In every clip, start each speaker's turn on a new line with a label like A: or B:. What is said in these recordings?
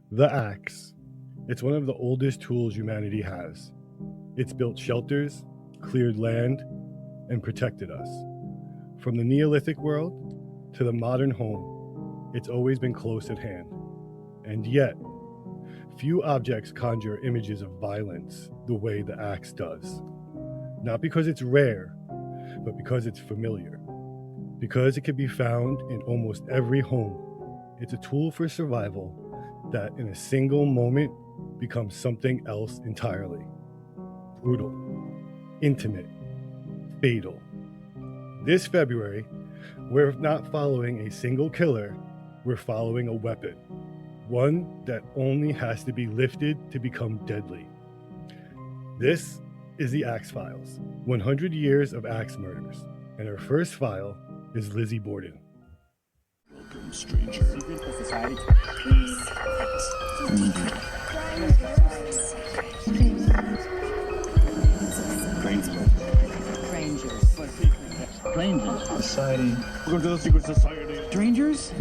A: The axe. It's one of the oldest tools humanity has. It's built shelters, cleared land, and protected us. From the Neolithic world to the modern home, it's always been close at hand. And yet, few objects conjure images of violence the way the axe does. Not because it's rare, but because it's familiar. Because it can be found in almost every home. It's a tool for survival that in a single moment becomes something else entirely. Brutal, intimate, fatal. This February, we're not following a single killer, we're following a weapon. One that only has to be lifted to become deadly. This is the Axe Files, 100 years of axe murders. And our first file is Lizzie Borden.
B: Welcome, stranger.
C: Secret society.
B: Strangers. Society.
C: Welcome to the secret society.
B: Strangers?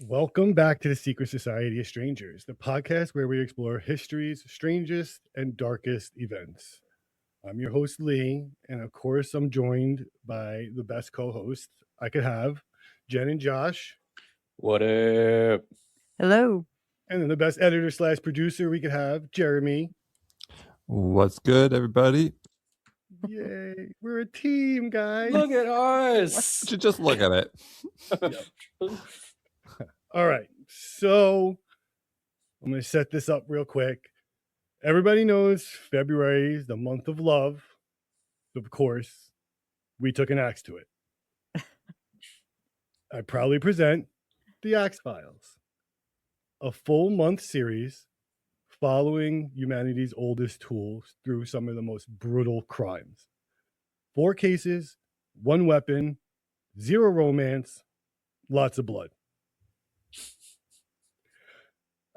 A: Welcome back to the Secret Society of Strangers, the podcast where we explore history's strangest and darkest events. I'm your host, Lee, and of course, I'm joined by the best co-host I could have, Jen and Josh.
D: What up?
E: Hello.
A: And then the best editor/producer we could have, Jeremy.
F: What's good, everybody?
A: Yay, we're a team, guys.
D: Look at us.
F: Just look at it.
A: All right, so I'm going to set this up real quick. Everybody knows February is the month of love. Of course, we took an axe to it. I proudly present the Axe Files, a full month series following humanity's oldest tools through some of the most brutal crimes. 4 cases, 1 weapon, 0 romance, lots of blood.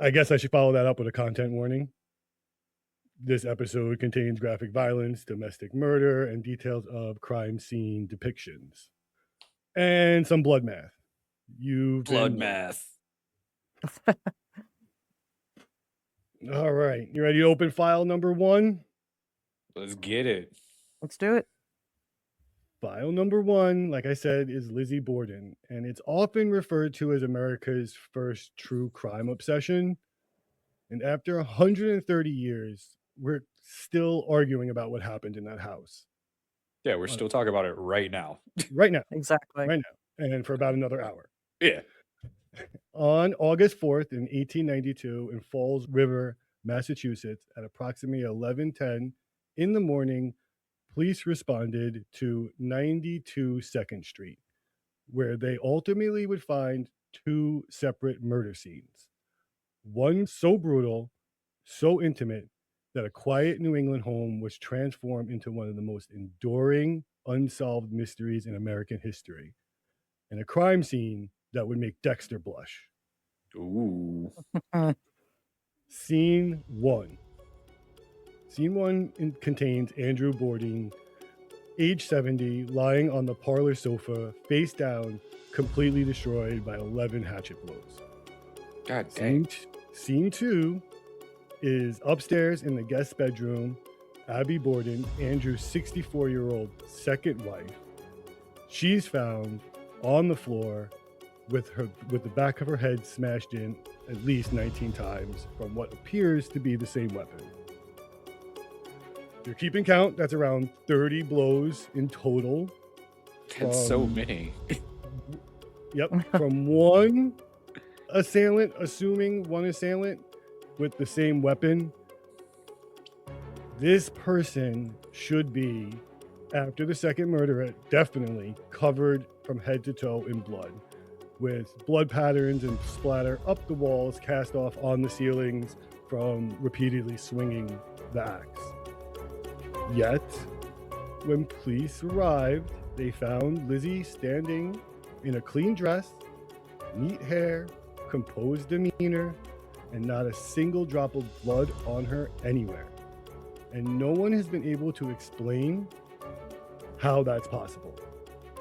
A: I guess I should follow that up with a content warning. This episode contains graphic violence, domestic murder, and details of crime scene depictions. And some blood math.
D: Blood math.
A: All right. You ready to open file number 1?
D: Let's get it.
E: Let's do it.
A: File number 1, like I said, is Lizzie Borden, and it's often referred to as America's first true crime obsession. And after 130 years, we're still arguing about what happened in that house.
D: Yeah, we're still talking about it right now.
A: Right now.
E: Exactly.
A: Right now. And for about another hour.
D: Yeah.
A: On August 4th in 1892 in Falls River, Massachusetts, at approximately 11:10 in the morning, police responded to 92 2nd Street, where they ultimately would find 2 separate murder scenes. One so brutal, so intimate, that a quiet New England home was transformed into one of the most enduring, unsolved mysteries in American history, and a crime scene that would make Dexter blush.
D: Ooh.
A: Scene 1. Scene 1 contains Andrew Borden, age 70, lying on the parlor sofa, face down, completely destroyed by 11 hatchet blows.
D: God dang.
A: Scene 2 is upstairs in the guest bedroom. Abby Borden, Andrew's 64-year-old second wife. She's found on the floor with the back of her head smashed in at least 19 times from what appears to be the same weapon. If you're keeping count, that's around 30 blows in total.
D: That's so many.
A: Yep, from one assailant, assuming one assailant with the same weapon. This person should be, after the second murder, definitely covered from head to toe in blood, with blood patterns and splatter up the walls, cast off on the ceilings from repeatedly swinging the axe. Yet, when police arrived, they found Lizzie standing in a clean dress, neat hair, composed demeanor, and not a single drop of blood on her anywhere. And no one has been able to explain how that's possible.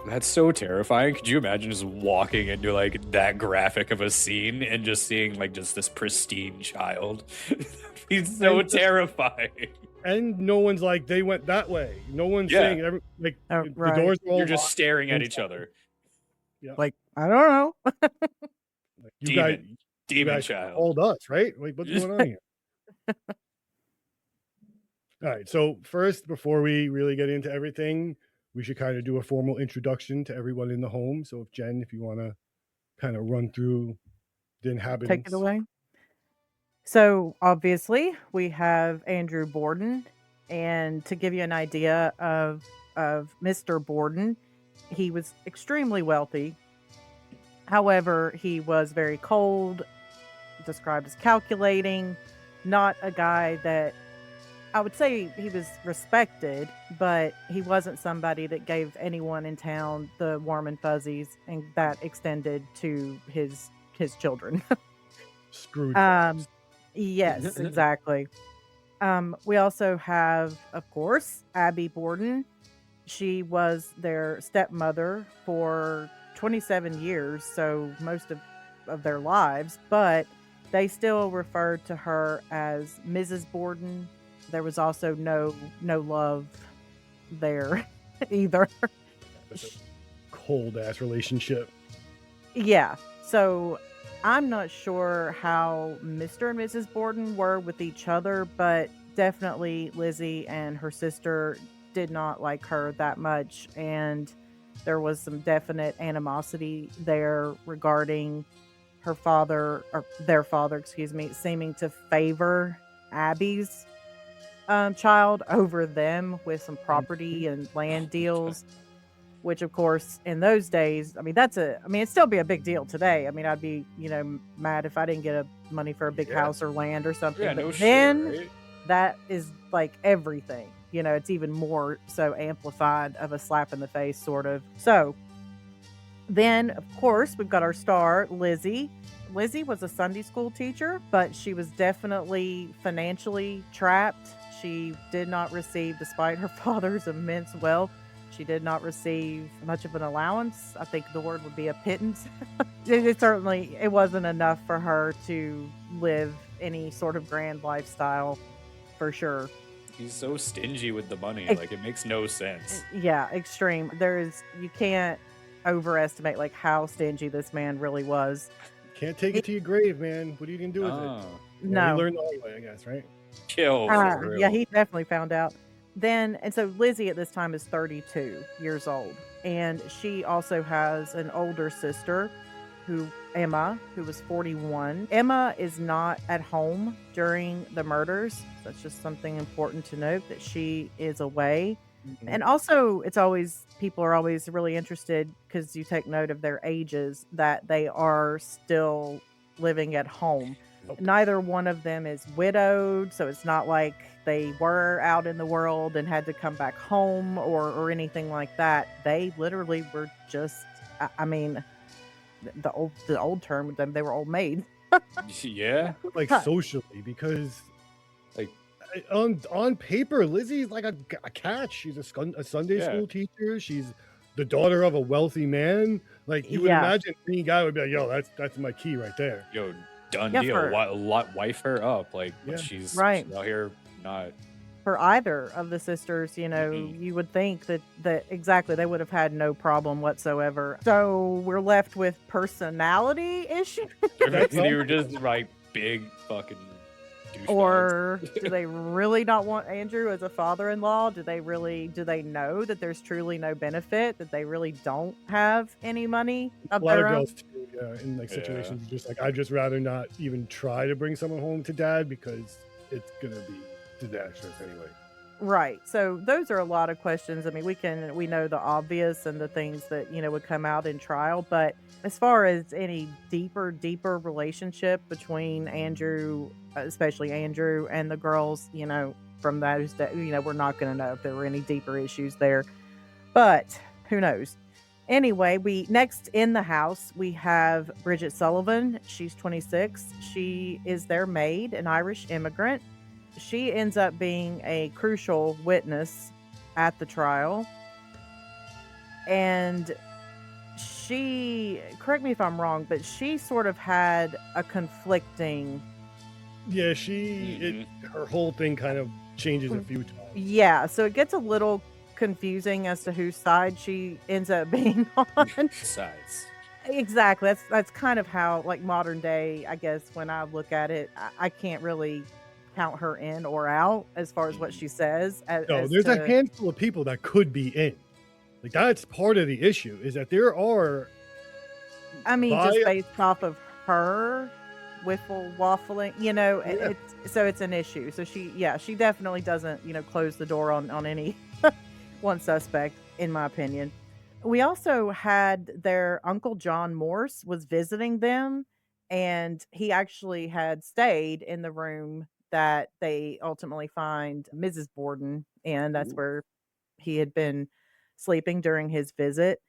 D: That's so terrifying. Could you imagine just walking into like that graphic of a scene and just seeing like just this pristine child? He's so
A: And-
D: terrifying.
A: And no one's like, they went that way. No one's
D: Yeah.
A: saying, the
E: right.
A: doors are all
D: You're just
A: locked.
D: staring at each other.
E: Like, I don't know.
A: Like, you guys,
D: Demon
A: guys
D: child.
A: called us, right? Like, what's going on here? All right. So first, before we really get into everything, we should kind of do a formal introduction to everyone in the home. So if Jen, if you want to kind of run through the inhabitants.
E: Take it away. So obviously we have Andrew Borden, and to give you an idea of Mr. Borden, he was extremely wealthy. However, he was very cold, described as calculating, not a guy that I would say he was respected, but he wasn't somebody that gave anyone in town the warm and fuzzies, and that extended to his children.
A: Scrooge.
E: Yes, exactly. We also have, of course, Abby Borden. She was their stepmother for 27 years, so most of their lives, but they still referred to her as Mrs. Borden. There was also no love there either.
A: Cold ass relationship.
E: Yeah. So I'm not sure how Mr. and Mrs. Borden were with each other, but definitely Lizzie and her sister did not like her that much, and there was some definite animosity there regarding her father, or their father, excuse me, seeming to favor Abby's child over them with some property and land deals, which of course in those days, I mean, it'd still be a big deal today. I mean, I'd be, mad if I didn't get money for a big house or land or something.
D: Yeah,
E: but
D: no shit,
E: then
D: right?
E: that is like everything, it's even more so amplified of a slap in the face, sort of. So then, of course, we've got our star, Lizzie. Lizzie was a Sunday school teacher, but she was definitely financially trapped. She did not receive, despite her father's immense wealth, she did not receive much of an allowance. I think the word would be a pittance. It wasn't enough for her to live any sort of grand lifestyle, for sure.
D: He's so stingy with the money. Like, it makes no sense.
E: Yeah, extreme. You can't overestimate like how stingy this man really was.
A: Can't take it to your grave, man. What are you gonna do with it?
D: Oh,
E: No.
A: You learn the hard way, I guess, right?
D: kill. For real.
E: Yeah, he definitely found out. And so Lizzie at this time is 32 years old. And she also has an older sister, Emma, who was 41. Emma is not at home during the murders. That's just something important to note, that she is away. And also, people are always really interested, because you take note of their ages, that they are still living at home. Neither one of them is widowed, so it's not like they were out in the world and had to come back home or anything like that. They literally were just, I mean, the old term, they were old maids.
D: Yeah.
A: Like socially, because
D: Like,
A: on paper, Lizzie's like a catch. She's a Sunday
D: Yeah.
A: school teacher. She's the daughter of a wealthy man. Like, you would
E: Yeah.
A: imagine any guy would be like, yo, that's my key right there.
D: yo, done
E: Yeah,
D: deal. Wife her up. Like,
A: Yeah.
D: she's
E: Right.
D: out here not.
E: For either of the sisters, you would think that exactly, they would have had no problem whatsoever. So we're left with personality issues.
D: They were just like big fucking douchebags.
E: Or do they really not want Andrew as a father-in-law? Do they know that there's truly no benefit, that they really don't have any money of
A: A lot of
E: their own?
A: girls too, in like situations, just like, I'd just rather not even try to bring someone home to dad, because it's gonna be disastrous anyway.
E: Right. So those are a lot of questions. I mean, we know the obvious and the things that, would come out in trial, but as far as any deeper relationship between Andrew, especially Andrew, and the girls, from those that, we're not going to know if there were any deeper issues there, but who knows? Anyway, next in the house, we have Bridget Sullivan. She's 26. She is their maid, an Irish immigrant. She ends up being a crucial witness at the trial. And she, correct me if I'm wrong, but she sort of had a conflicting.
A: Yeah, her whole thing kind of changes a few times.
E: Yeah, so it gets a little confusing as to whose side she ends up being on.
D: Sides.
E: Exactly. That's kind of how, like, modern day, I guess, when I look at it, I can't really count her in or out as far as what she says.
A: No, there's a handful of people that could be in. Like, that's part of the issue, is that there are.
E: I mean, just based off of her wiffle waffling,
A: Yeah.
E: it's an issue. So she definitely doesn't, close the door on any one suspect, in my opinion. We also had their Uncle John Morse was visiting them, and he actually had stayed in the room that they ultimately find Mrs. Borden, and that's where he had been sleeping during his visit.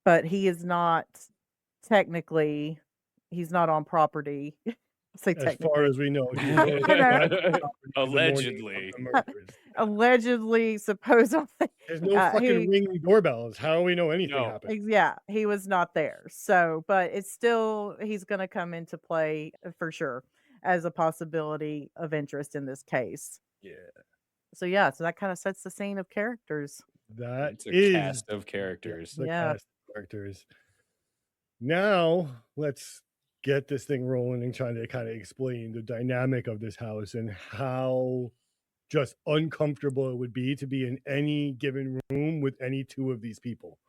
E: But he is not technically, he's not on property. Say
A: As
E: technically.
A: far as we know, he
D: Allegedly.
E: Allegedly, supposedly.
A: There's no fucking ringing doorbells. How do we know anything happened?
E: Yeah, he was not there. So, but it's still, he's going to come into play for sure as a possibility of interest in this case.
A: Yeah.
E: So that kind of sets the scene of characters.
D: It's a cast of characters.
A: Cast of characters. Now let's get this thing rolling and trying to kind of explain the dynamic of this house and how just uncomfortable it would be to be in any given room with any two of these people.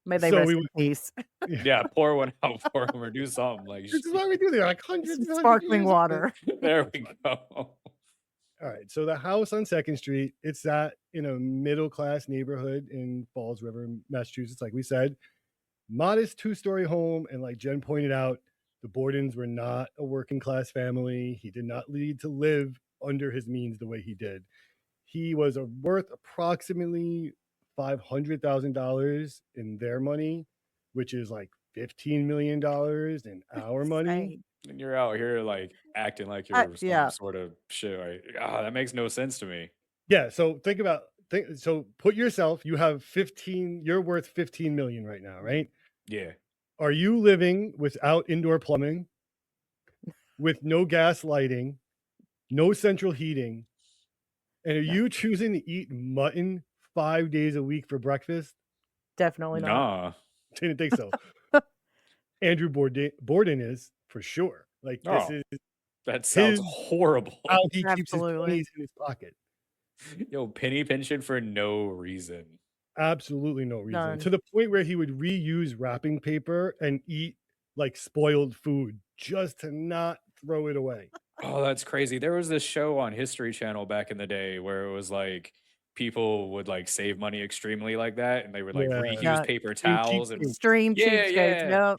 E: May they rest in peace.
D: Yeah, pour one out for them or do something. Like,
A: this is why we do that, like hundreds of
E: sparkling water.
D: There we go.
A: All right, so the house on 2nd Street, it's that in a middle-class neighborhood in Falls River, Massachusetts, like we said. Modest 2-story home, and like Jen pointed out, the Bordens were not a working-class family. He did not need to live under his means the way he did. He was worth approximately $500,000 in their money, which is like $15 million in our money.
D: And you're out here like acting like you're some sort of shit. Right? That makes no sense to me.
A: Yeah. So so put yourself, you're worth 15 million right now, right?
D: Yeah.
A: Are you living without indoor plumbing, with no gas lighting, no central heating? And are you choosing to eat mutton 5 days a week for breakfast?
E: Definitely not.
D: Nah.
A: Didn't think so. Andrew Borden is, for sure. Like,
D: that sounds horrible.
A: How he keeps his pennies in his pocket.
D: Yo, penny pinching for no reason.
A: Absolutely no reason.
E: None.
A: To the point where he would reuse wrapping paper and eat like spoiled food just to not throw it away.
D: Oh, that's crazy. There was this show on History Channel back in the day where it was like people would like save money extremely like that, and they would like reuse paper towels and
E: extreme cheapskates. Yep.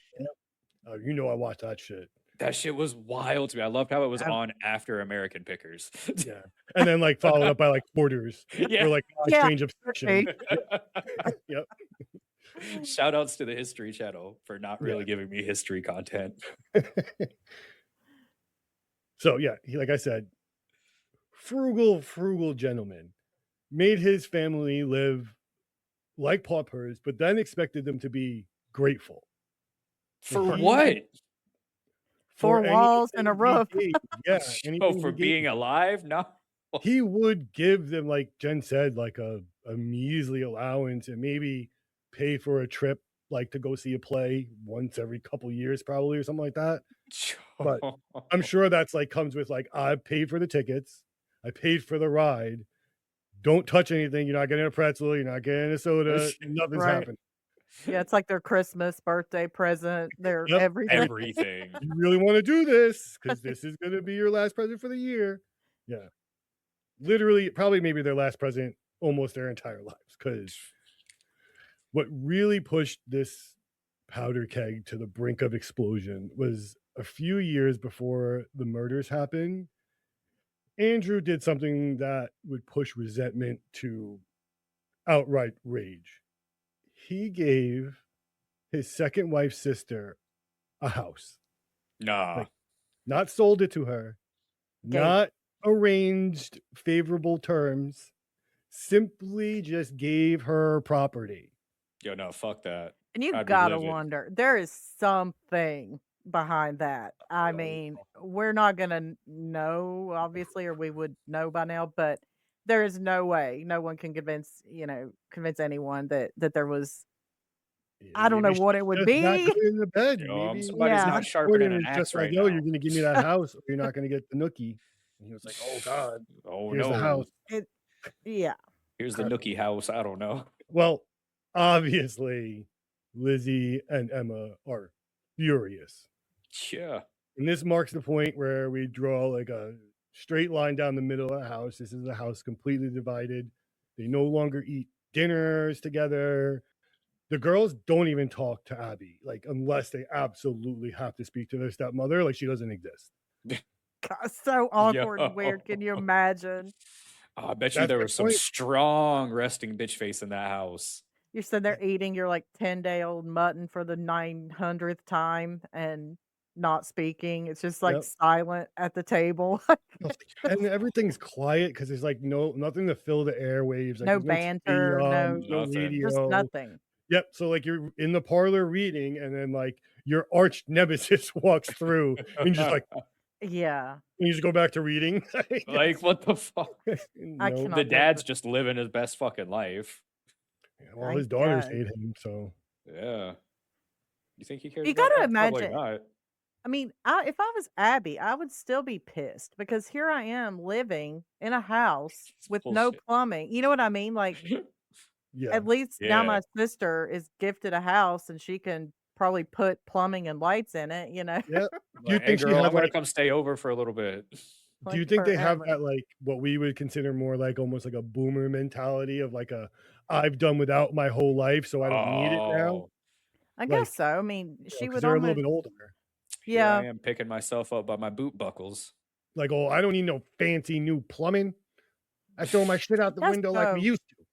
A: Oh, you know I watched that shit.
D: That shit was wild to me. I loved how it was on after American Pickers.
A: Yeah, and then like followed up by like Quarters or like Strange Obsession. Yep.
D: Shout outs to the History Channel for not really giving me history content.
A: So yeah, like I said, frugal gentleman, made his family live like paupers, but then expected them to be grateful.
D: For what?
E: Four walls and a roof.
A: Yeah.
D: For being alive? No.
A: He would give them, like Jen said, like a measly allowance and maybe pay for a trip, like to go see a play once every couple years, probably, or something like that. But I'm sure that's like comes with like, I paid for the tickets, I paid for the ride. Don't touch anything. You're not getting a pretzel. You're not getting a soda. Nothing's happening.
E: Yeah, it's like their Christmas, birthday present, their everything.
A: You really want to do this because this is going to be your last present for the year. Yeah. Literally, probably maybe their last present almost their entire lives. Because what really pushed this powder keg to the brink of explosion was a few years before the murders happened. Andrew did something that would push resentment to outright rage. He gave his second wife's sister a house.
D: Nah.
A: Like, not sold it to her, not arranged favorable terms, simply just gave her property.
D: Yo, no, fuck that.
E: And you
D: I'd be
E: gotta
D: livid.
E: wonder, there is something behind that. I mean, we're not gonna know, obviously, or we would know by now, but there is no way no one can convince anyone that there was. I don't know
A: Maybe
E: what
A: she's
E: it would
A: just not
E: be.
A: good in the bed.
D: Yo,
A: Maybe
D: somebody's
E: Yeah.
D: not sharpening an
A: it's
D: axe
A: just like,
D: right
A: yo,
D: now.
A: you're gonna give me that house, or you're not gonna get the nookie. And he was like, oh God,
D: Oh
A: here's
D: no.
A: the house.
E: Yeah.
D: Here's the nookie house. I don't know.
A: Well, obviously, Lizzie and Emma are furious.
D: Yeah.
A: And this marks the point where we draw like a straight line down the middle of the house. This is a house completely divided. They no longer eat dinners together. The girls don't even talk to Abby, like, unless they absolutely have to speak to their stepmother. Like, she doesn't exist.
E: God, so awkward and weird.
D: Yo.
E: Can you imagine?
D: Oh, I bet you
A: That's
D: there
A: my
D: was some
A: point.
D: strong resting bitch face in that house.
E: You're sitting there eating your like 10-day-old mutton for the 900th time and not speaking. It's just like
A: Yep.
E: silent at the table.
A: And everything's quiet because there's like nothing to fill the airwaves. Like,
E: No
A: there's
E: banter,
A: TV on,
E: no
A: there's no
D: Nothing.
A: radio.
E: just nothing.
A: Yep. So like you're in the parlor reading, and then like your arch nemesis walks through, and just like
E: Yeah.
A: you just go back to reading.
D: Like, what the fuck?
E: I
A: No.
E: cannot
D: The
E: believe
D: dad's
E: it.
D: just living his best fucking life.
A: Well,
E: I
A: his daughters
E: guess.
A: hate him, so
D: Yeah. You think he cares?
E: You
D: about
E: gotta
D: that? Probably
E: imagine.
D: not.
E: I mean, if I was Abby, I would still be pissed because here I am living in a house
D: It's
E: with no
D: bullshit.
E: plumbing. You know what I mean? Like,
A: yeah.
E: at least now
D: Yeah.
E: my sister is gifted a house and she can probably put plumbing and lights in it,
A: Yeah. Do you
D: Like, hey,
A: think she
D: girl,
A: had
D: I'm gonna
A: like?
D: come stay over for a little bit.
A: Do you
E: like
A: think they have
E: forever.
A: that like what we would consider more like almost like a boomer mentality of like a I've done without my whole life, so I don't need it now?
D: Oh,
E: I
A: Like,
E: guess so. I mean,
A: because
E: she would
A: they're a little
E: almost,
A: bit older.
D: here I
E: yeah,
D: am picking myself up by my boot buckles.
A: Like, oh, I don't need no fancy new plumbing. I throw my shit out the
E: Guess
A: window like we
E: so.
A: used to.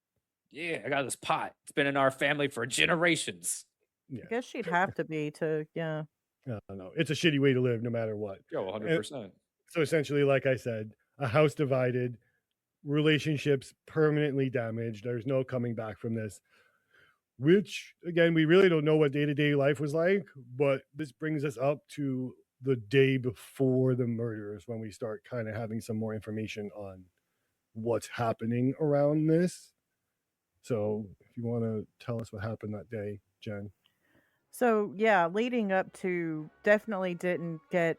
D: Yeah, I got this pot. It's been in our family for generations.
A: Yeah.
E: I guess she'd have to be to, yeah.
A: I don't know. It's a shitty way to live no matter what.
D: Yo, 100%.
A: So essentially, like I said, a house divided, relationships permanently damaged. There's no coming back from this. Which, again, we really don't know what day-to-day life was like, but this brings us up to the day before the murders when we start kind of having some more information on what's happening around this. So if you want to tell us what happened that day, Jen.
E: So yeah, leading up to definitely didn't get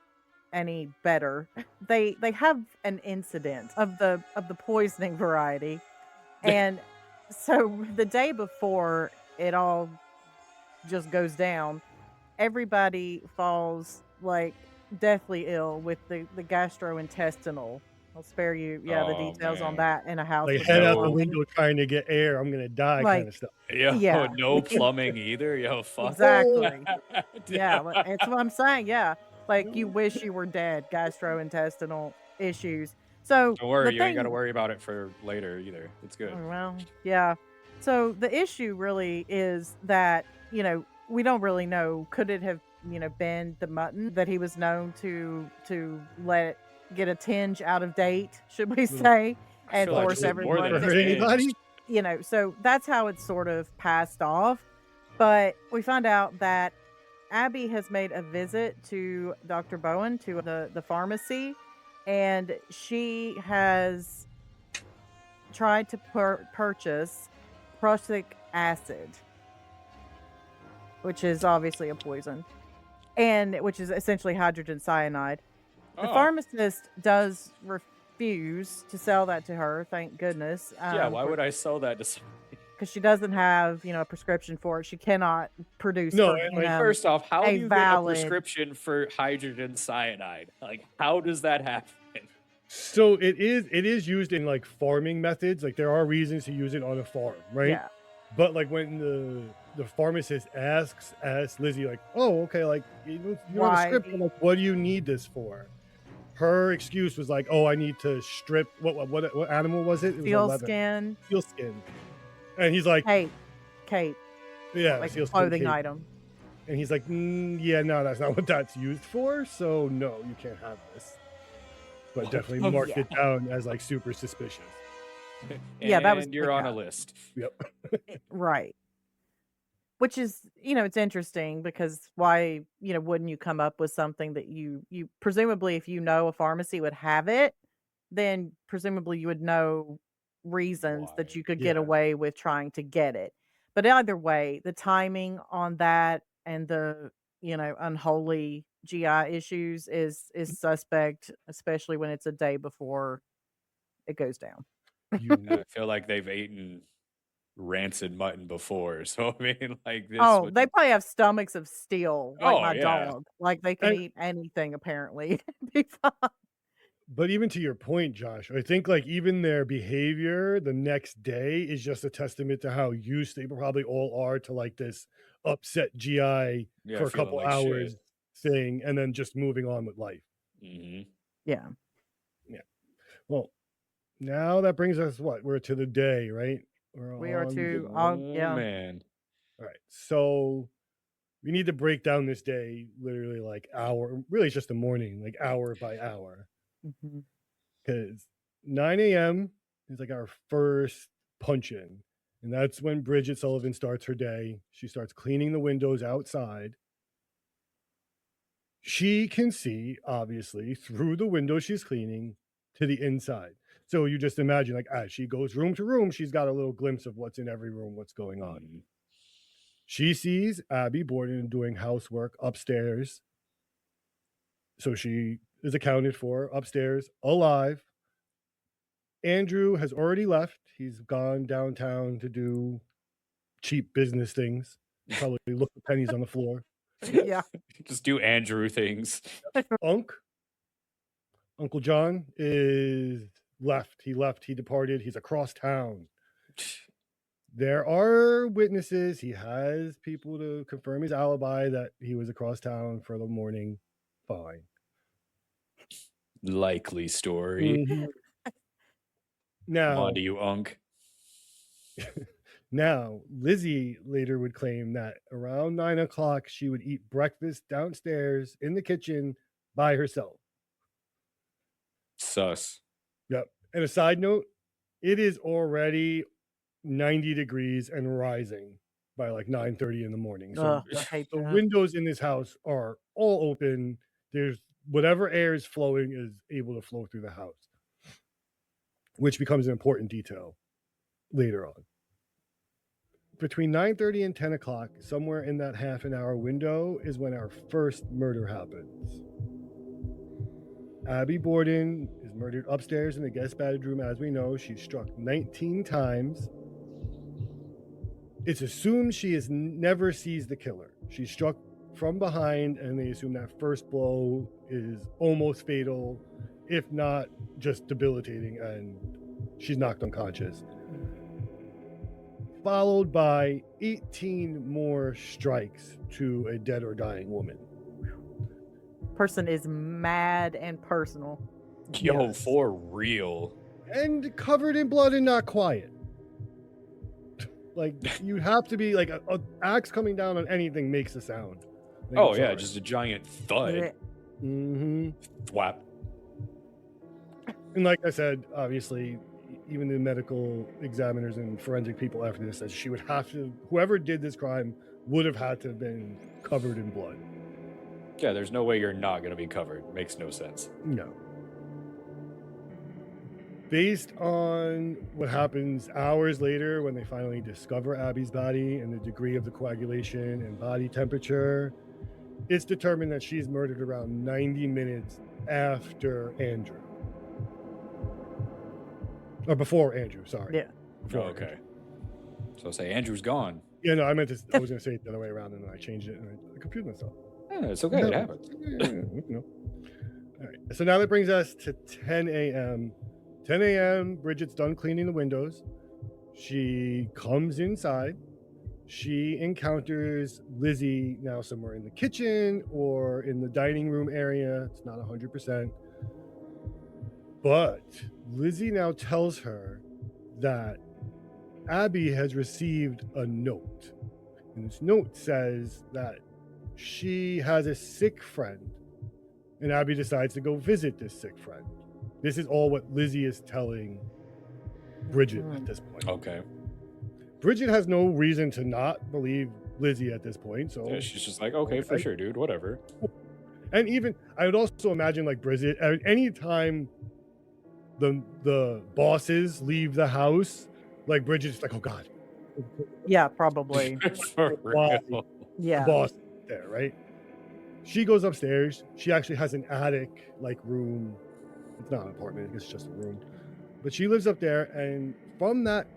E: any better. They have an incident of the poisoning variety. And so the day before it all just goes down, everybody falls like deathly ill with the gastrointestinal. I'll spare you, the
D: Oh,
E: details on
D: man.
E: that in a house.
A: Like
E: with
A: head
E: no
A: out the
E: plumbing.
A: window trying to get air. I'm gonna die kind
E: Like,
A: of stuff.
D: Yo,
E: yeah.
D: no plumbing either. Yo, fuck.
E: Exactly.
D: that.
E: Yeah, that's what I'm saying. Yeah, like you wish you were dead. Gastrointestinal issues. So
D: Don't worry,
E: the
D: you ain't got to
E: thing-
D: worry about it for later either. It's good.
E: Oh, well, yeah. So the issue really is that we don't really know. Could it have been the mutton that he was known to let it get a tinge out of date? Should we say?
D: I
E: And
D: feel like
E: force
D: it's more
E: everyone
D: than
E: to
D: a
A: Hurt anybody?
D: tinge.
E: so that's how it's sort of passed off. But we find out that Abby has made a visit to Dr. Bowen, to the pharmacy, and she has tried to purchase prussic acid, which is obviously a poison, and which is essentially hydrogen cyanide. The
D: Oh,
E: pharmacist does refuse to sell that to her, thank goodness.
D: yeah, why would I sell that to somebody?
E: Because she doesn't have, a prescription for it. She cannot produce.
A: No,
E: for
A: and,
E: him
D: First off, how
E: a
D: do you
E: valid-
D: get a prescription for hydrogen cyanide? Like, how does that happen?
A: So it is used in like farming methods. Like there are reasons to use it on a farm, right?
E: Yeah.
A: But like when the pharmacist asks Lizzie, like, oh, okay, like you have a
E: Why?
A: script, I'm like, what do you need this for? Her excuse was like, oh, I need to strip what animal was it? It was a
E: Seal
A: leather.
E: skin,
A: Seal skin. And he's like,
E: cape,
A: yeah,
E: like
A: seal skin
E: clothing
A: cape.
E: item.
A: And he's like, yeah, no, that's not what that's used for. So no, you can't have this. But definitely marked
E: Yeah.
A: it down as like super suspicious.
E: Yeah, that was
D: you're on a
E: yeah.
D: list.
A: Yep.
E: Right. Which is, it's interesting because why, wouldn't you come up with something that you presumably if you know a pharmacy would have it, then presumably you would know reasons that
D: Why?
E: you could get
A: Yeah.
E: away with trying to get it. But either way, the timing on that and the, unholy GI issues is suspect, especially when it's a day before it goes down.
A: You
D: I feel like they've eaten rancid mutton before, so I mean, like this
E: Oh,
D: would.
E: they probably have stomachs of steel, like
D: Oh
E: my
D: yeah,
E: dog. Like, they can
A: and
E: eat anything apparently. Be fine.
A: but even to your point, Josh, I think like even their behavior the next day is just a testament to how used they probably all are to like this upset GI
D: yeah,
A: for a
D: feeling
A: couple
D: like
A: hours
D: shit.
A: thing and then just moving on with life.
D: Hmm.
E: Yeah.
A: Yeah. Well, now that brings us what? We're to the day, right? We're
E: We are
A: on the
E: too
D: Oh
E: yeah.
D: man,
A: all right. So we need to break down this day literally like hour, really it's just the morning, like hour by hour.
E: Mhm.
A: Because 9 a.m. is like our first punch in. And that's when Bridget Sullivan starts her day. She starts cleaning the windows outside. She can see, obviously, through the window she's cleaning to the inside. So you just imagine, like, as she goes room to room, she's got a little glimpse of what's in every room, what's going on.
D: Mhm.
A: She sees Abby Borden doing housework upstairs. So she is accounted for upstairs, alive. Andrew has already left. He's gone downtown to do cheap business things. Probably look for pennies on the floor.
E: Yeah.
D: Just do Andrew things.
A: Uncle John is left. He left. He departed. He's across town. There are witnesses. He has people to confirm his alibi that he was across town for the morning. Fine.
D: Likely story.
A: Mhm.
D: Come on
A: Now,
D: to you, Unk.
A: now, Lizzie later would claim that around 9 o'clock, she would eat breakfast downstairs in the kitchen by herself.
D: Sus.
A: Yep. And a side note, it is already 90 degrees and rising by like 9:30 in the morning. So
E: Ugh, I hate
A: the
E: that.
A: windows in this house are all open. There's whatever air is flowing is able to flow through the house, which becomes an important detail later on. Between 9:30 and 10 o'clock, somewhere in that half an hour window, is when our first murder happens. Abby Borden is murdered upstairs in the guest bedroom. As we know, she's struck 19 times. It's assumed she has never sees the killer. She's struck from behind, and they assume that first blow is almost fatal, if not just debilitating, and she's knocked unconscious. Followed by 18 more strikes to a dead or dying woman.
E: Person is mad and personal.
D: Yo,
A: Yes.
D: for real.
A: And covered in blood and not quiet. Like, you have to be like a axe coming down on anything makes a sound. Like,
D: Oh
A: I'm
D: yeah,
A: sorry.
D: just a giant thud.
E: Blech.
A: Mm-hmm.
D: Thwap.
A: And like I said, obviously, even the medical examiners and forensic people after this said she would have to, whoever did this crime would have had to have been covered in blood.
D: Yeah, there's no way you're not going to be covered. Makes no sense.
A: No. Based on what happens hours later when they finally discover Abby's body and the degree of the coagulation and body temperature, it's determined that she's murdered around 90 minutes after Andrew. Or before Andrew, sorry.
E: Yeah.
A: Before
D: Oh, okay.
A: Andrew.
D: So say Andrew's gone.
A: Yeah, no, I meant to, I was going to say it the other way around and then I changed it and I confused myself.
D: Yeah, it's okay. It happens.
A: No. All right. So now that brings us to 10 a.m. 10 a.m. Bridget's done cleaning the windows. She comes inside. She encounters Lizzie now somewhere in the kitchen or in the dining room area. It's not 100%. But Lizzie now tells her that Abby has received a note. And this note says that she has a sick friend. And Abby decides to go visit this sick friend. This is all what Lizzie is telling Bridget at this point.
D: Okay.
A: Bridget has no reason to not believe Lizzie at this point. So
D: Yeah, she's just like, okay, for sure, dude, whatever.
A: And even I would also imagine like Bridget at any time the bosses leave the house, like Bridget's like, oh God.
E: Yeah, probably.
D: For
A: Why?
D: real.
E: Yeah.
A: The boss there, right? She goes upstairs. She actually has an attic like room. It's not an apartment, it's just a room. But she lives up there, and from that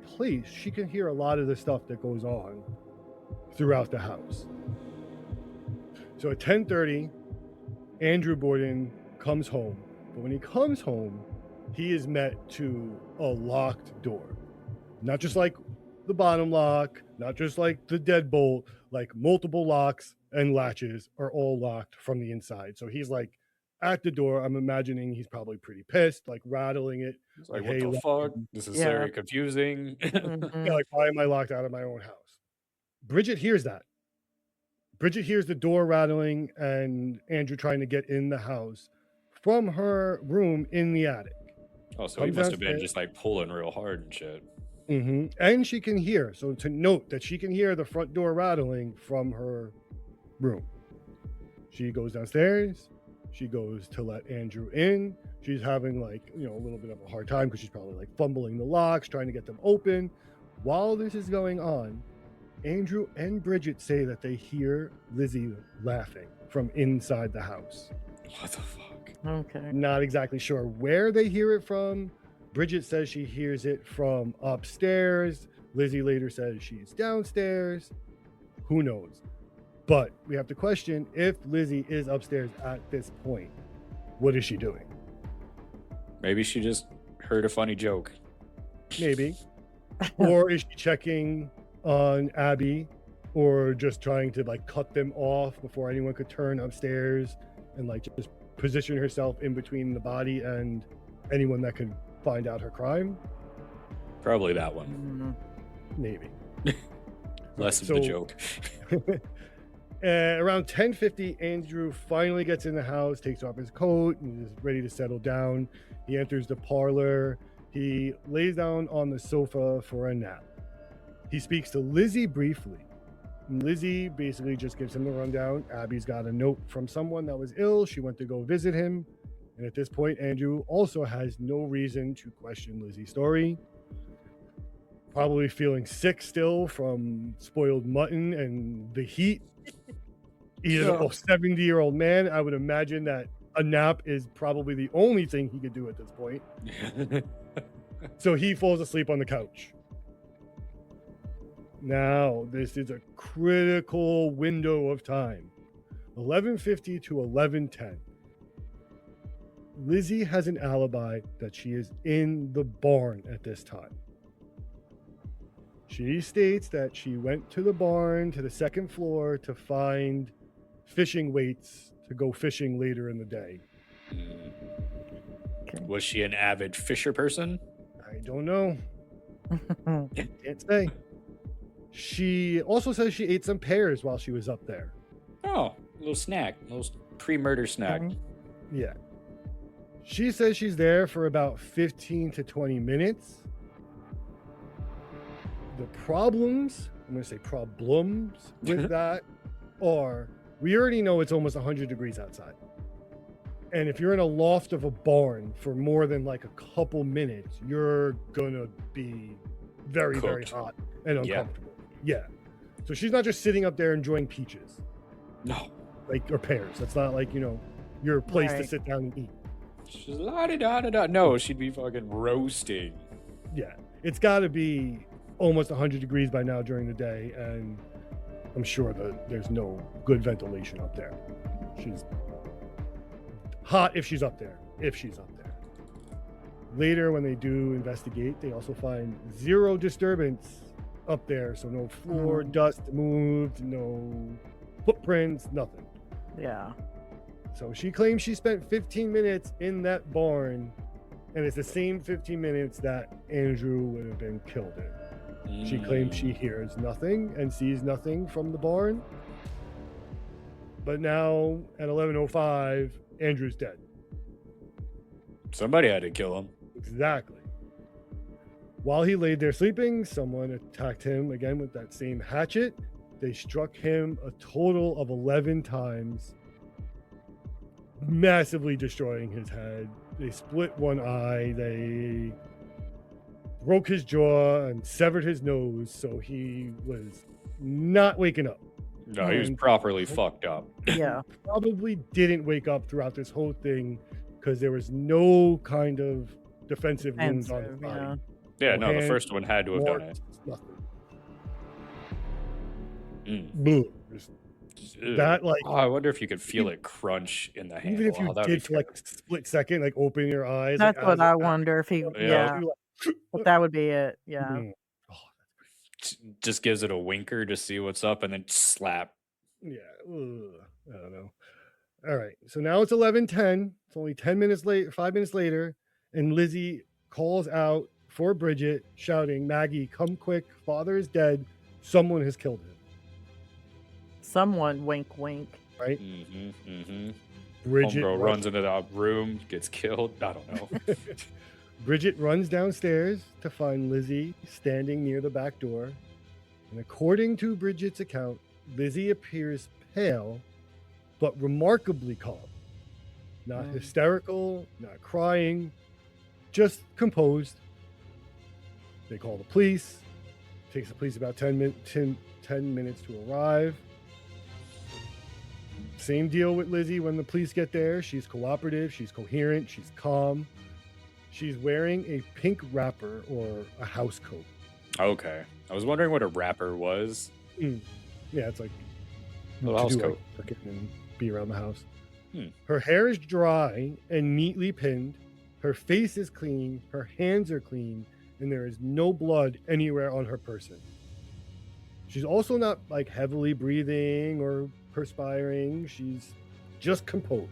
A: place, she can hear a lot of the stuff that goes on throughout the house. So at 10:30, Andrew Borden comes home. But when he comes home, he is met to a locked door. Not just like the bottom lock, not just like the deadbolt, like multiple locks and latches are all locked from the inside. So he's like at the door. I'm imagining he's probably pretty pissed, like rattling it.
D: It's like,
A: Hey,
D: what the
A: look,
D: fuck? This is
E: Yeah.
D: very confusing.
E: Mhm.
A: Yeah, like, why am I locked out of my own house? Bridget hears that. Bridget hears the door rattling and Andrew trying to get in the house from her room in the attic.
D: Oh, so he
A: Comes
D: must have been
A: downstairs.
D: just like pulling real hard and shit.
A: And she can hear. So to note that she can hear the front door rattling from her room. She goes downstairs. She goes to let Andrew in. She's having like, a little bit of a hard time because she's probably like fumbling the locks, trying to get them open. While this is going on, Andrew and Bridget say that they hear Lizzie laughing from inside the house.
D: What the fuck?
E: Okay.
A: Not exactly sure where they hear it from. Bridget says she hears it from upstairs. Lizzie later says she's downstairs. Who knows? But we have to question if Lizzie is upstairs at this point. What is she doing?
D: Maybe she just heard a funny joke.
A: Maybe. Or is she checking on Abby, or just trying to like cut them off before anyone could turn upstairs and like just position herself in between the body and anyone that could find out her crime?
D: Probably that one.
E: Mhm.
A: Maybe.
D: Less of
A: So-
D: the joke.
A: Around 10:50, Andrew finally gets in the house, takes off his coat, and is ready to settle down. He enters the parlor. He lays down on the sofa for a nap. He speaks to Lizzie briefly. And Lizzie basically just gives him the rundown. Abby's got a note from someone that was ill. She went to go visit him. And at this point, Andrew also has no reason to question Lizzie's story. Probably feeling sick still from spoiled mutton and the heat. He's a 70-year-old man. I would imagine that a nap is probably the only thing he could do at this point. So he falls asleep on the couch. Now, this is a critical window of time. 11:50 to 11:10. Lizzie has an alibi that she is in the barn at this time. She states that she went to the barn to the second floor to find fishing weights to go fishing later in the day.
D: Was she an avid fisher person?
A: I don't know. Can't say. She also says she ate some pears while she was up there.
D: Oh, a little snack, a little pre-murder snack.
E: Mhm.
A: Yeah. She says she's there for about 15 to 20 minutes. The problems, I'm going to say problems with that are, we already know it's almost 100 degrees outside. And if you're in a loft of a barn for more than like a couple minutes, you're going to be very, very
D: Cooked.
A: hot and
D: Yeah.
A: uncomfortable. Yeah. So she's not just sitting up there enjoying peaches,
D: No.
A: like, or pears. That's not like, your place to
E: Right.
A: sit down and eat.
D: She's la-da-da-da-da. No, she'd be fucking roasting.
A: Yeah. It's got to be almost 100 degrees by now during the day, and I'm sure that there's no good ventilation up there. She's hot if she's up there. Later, when they do investigate, they also find zero disturbance up there. So no floor dust moved, no footprints, nothing.
E: Yeah.
A: So she claims she spent 15 minutes in that barn, and it's the same 15 minutes that Andrew would have been killed in. She claims she hears nothing and sees nothing from the barn. But now at 11:05, Andrew's dead.
D: Somebody had to kill him.
A: Exactly. While he laid there sleeping, someone attacked him again with that same hatchet. They struck him a total of 11 times, massively destroying his head. They split one eye. They broke his jaw and severed his nose, so he was not waking up.
D: No, he was properly fucked up.
E: Yeah.
A: Probably didn't wake up throughout this whole thing because there was no kind of defensive wounds on his body.
D: Yeah,
A: No
D: no, the
A: hand,
D: first one had to have done it.
A: Nothing.
D: Mm.
A: Boom. That like
D: Oh, I wonder if you could feel it crunch in the handle.
A: even if you
D: Oh, that'd be
A: did for like a split second, like open your eyes.
E: That's
A: like,
E: what
A: as
E: I
A: it
E: wonder if he.
A: happened,
E: Yeah.
A: you're like,
E: But that would be it. Yeah.
A: mm,
D: just gives it a winker to see what's up and then slap.
A: yeah. Ugh, I don't know. All right. So now it's 11:10. It's only 10 minutes late, 5 minutes later, and Lizzie calls out for Bridget, shouting, "Maggie, come quick. Father is dead. Someone has killed him."
E: Someone wink, wink.
A: Right?
D: Mm-hmm, mm-hmm.
A: Bridget
D: Homegirl runs into the room, gets killed. I don't know.
A: Bridget runs downstairs to find Lizzie standing near the back door. And according to Bridget's account, Lizzie appears pale, but remarkably calm. Not hysterical, not crying, just composed. They call the police. Takes the police about 10 minutes to arrive. Same deal with Lizzie when the police get there. She's cooperative, she's coherent, she's calm. She's wearing a pink wrapper or a house coat.
D: Okay. I was wondering what a wrapper was.
A: Yeah, it's like
D: Little house
A: do,
D: coat.
A: like, and be around the house.
D: Hmm.
A: Her hair is dry and neatly pinned. Her face is clean. Her hands are clean, and there is no blood anywhere on her person. She's also not like heavily breathing or perspiring. She's just composed,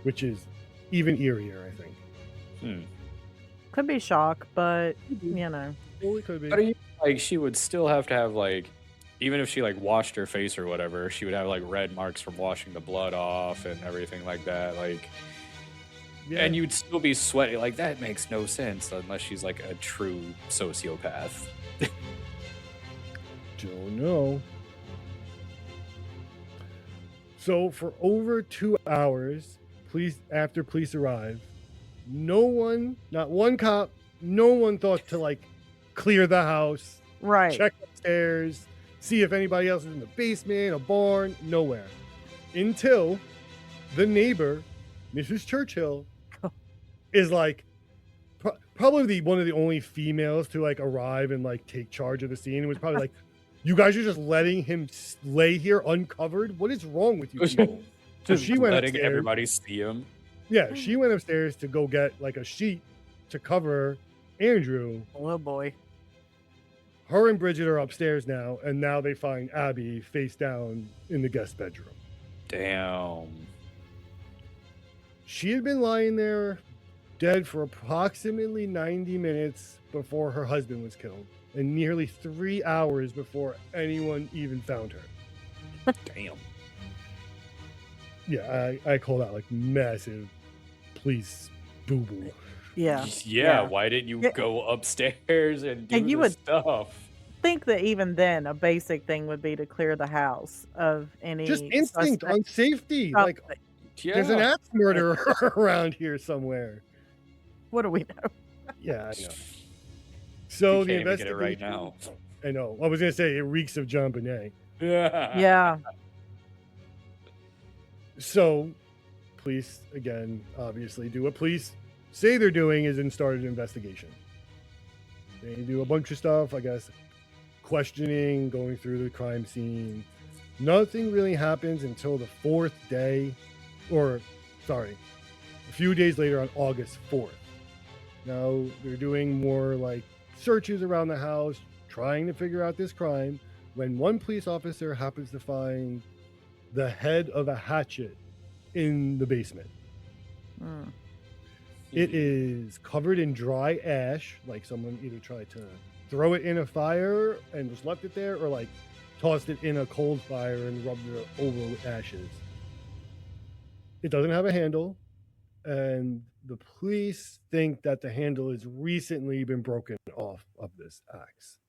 A: which is even eerier, I think.
E: Could be shock, but you know.
A: Well, it could be.
D: But like she would still have to have like, even if she like washed her face or whatever, she would have like red marks from washing the blood off and everything like that. Like,
A: Yeah.
D: and you'd still be sweaty. Like that makes no sense unless she's like a true sociopath.
A: Don't know. So for over 2 hours, after police arrive, no one, not one cop, no one thought to like clear the house,
E: Right.
A: check upstairs, see if anybody else is in the basement, a barn, nowhere. Until the neighbor, Mrs. Churchill, is like probably one of the only females to like arrive and like take charge of the scene. It was probably like, you guys are just letting him lay here uncovered? What is wrong with you people? So
D: Just
A: she went
D: letting
A: upstairs.
D: everybody see him.
A: Yeah, she went upstairs to go get like a sheet to cover Andrew.
E: Oh boy.
A: Her and Bridget are upstairs now, and now they find Abby face down in the guest bedroom.
D: Damn.
A: She had been lying there dead for approximately 90 minutes before her husband was killed, and nearly 3 hours before anyone even found her.
D: Damn.
A: Yeah, I call that like massive police boo-boo.
E: Yeah.
D: Yeah, why didn't you
E: Yeah.
D: go upstairs and do
E: And you
D: the
E: would-
D: stuff?
E: Think that even then, a basic thing would be to clear the house of any
A: Just instinct
E: suspect
A: on safety. Like,
E: something.
D: Yeah.
A: there's an axe murderer around here somewhere.
E: What do we know?
A: Yeah, I know. So
D: We
A: the
D: can't even get
A: investigation.
D: it right now.
A: I know. I was gonna say it reeks of John Bonet.
E: Yeah.
A: So, police again, obviously, do what police say they're doing is and started an investigation. They do a bunch of stuff, I guess, questioning, going through the crime scene. Nothing really happens until the fourth day, or sorry, a few days later on August 4th. Now they're doing more like searches around the house, trying to figure out this crime, when one police officer happens to find the head of a hatchet in the basement.
E: Mm.
A: It is covered in dry ash, like someone either tried to throw it in a fire and just left it there, or like tossed it in a cold fire and rubbed it over with ashes. It doesn't have a handle, and the police think that the handle has recently been broken off of this axe.